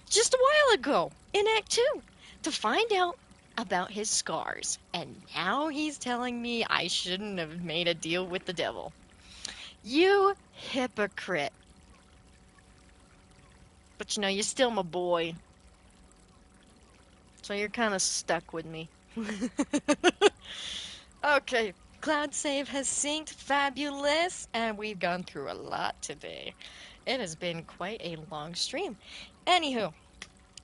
just a while ago in Act 2 to find out about his scars. And now he's telling me I shouldn't have made a deal with the devil. You hypocrite. But you know, you're still my boy. So you're kind of stuck with me. Okay, Cloud Save has synced. Fabulous. And we've gone through a lot today. It has been quite a long stream. Anywho,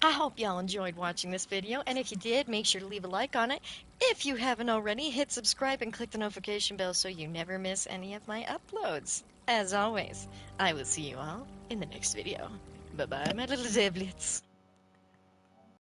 I hope y'all enjoyed watching this video. And if you did, make sure to leave a like on it. If you haven't already, hit subscribe and click the notification bell so you never miss any of my uploads. As always, I will see you all in the next video. Bye-bye, my little Zeblets.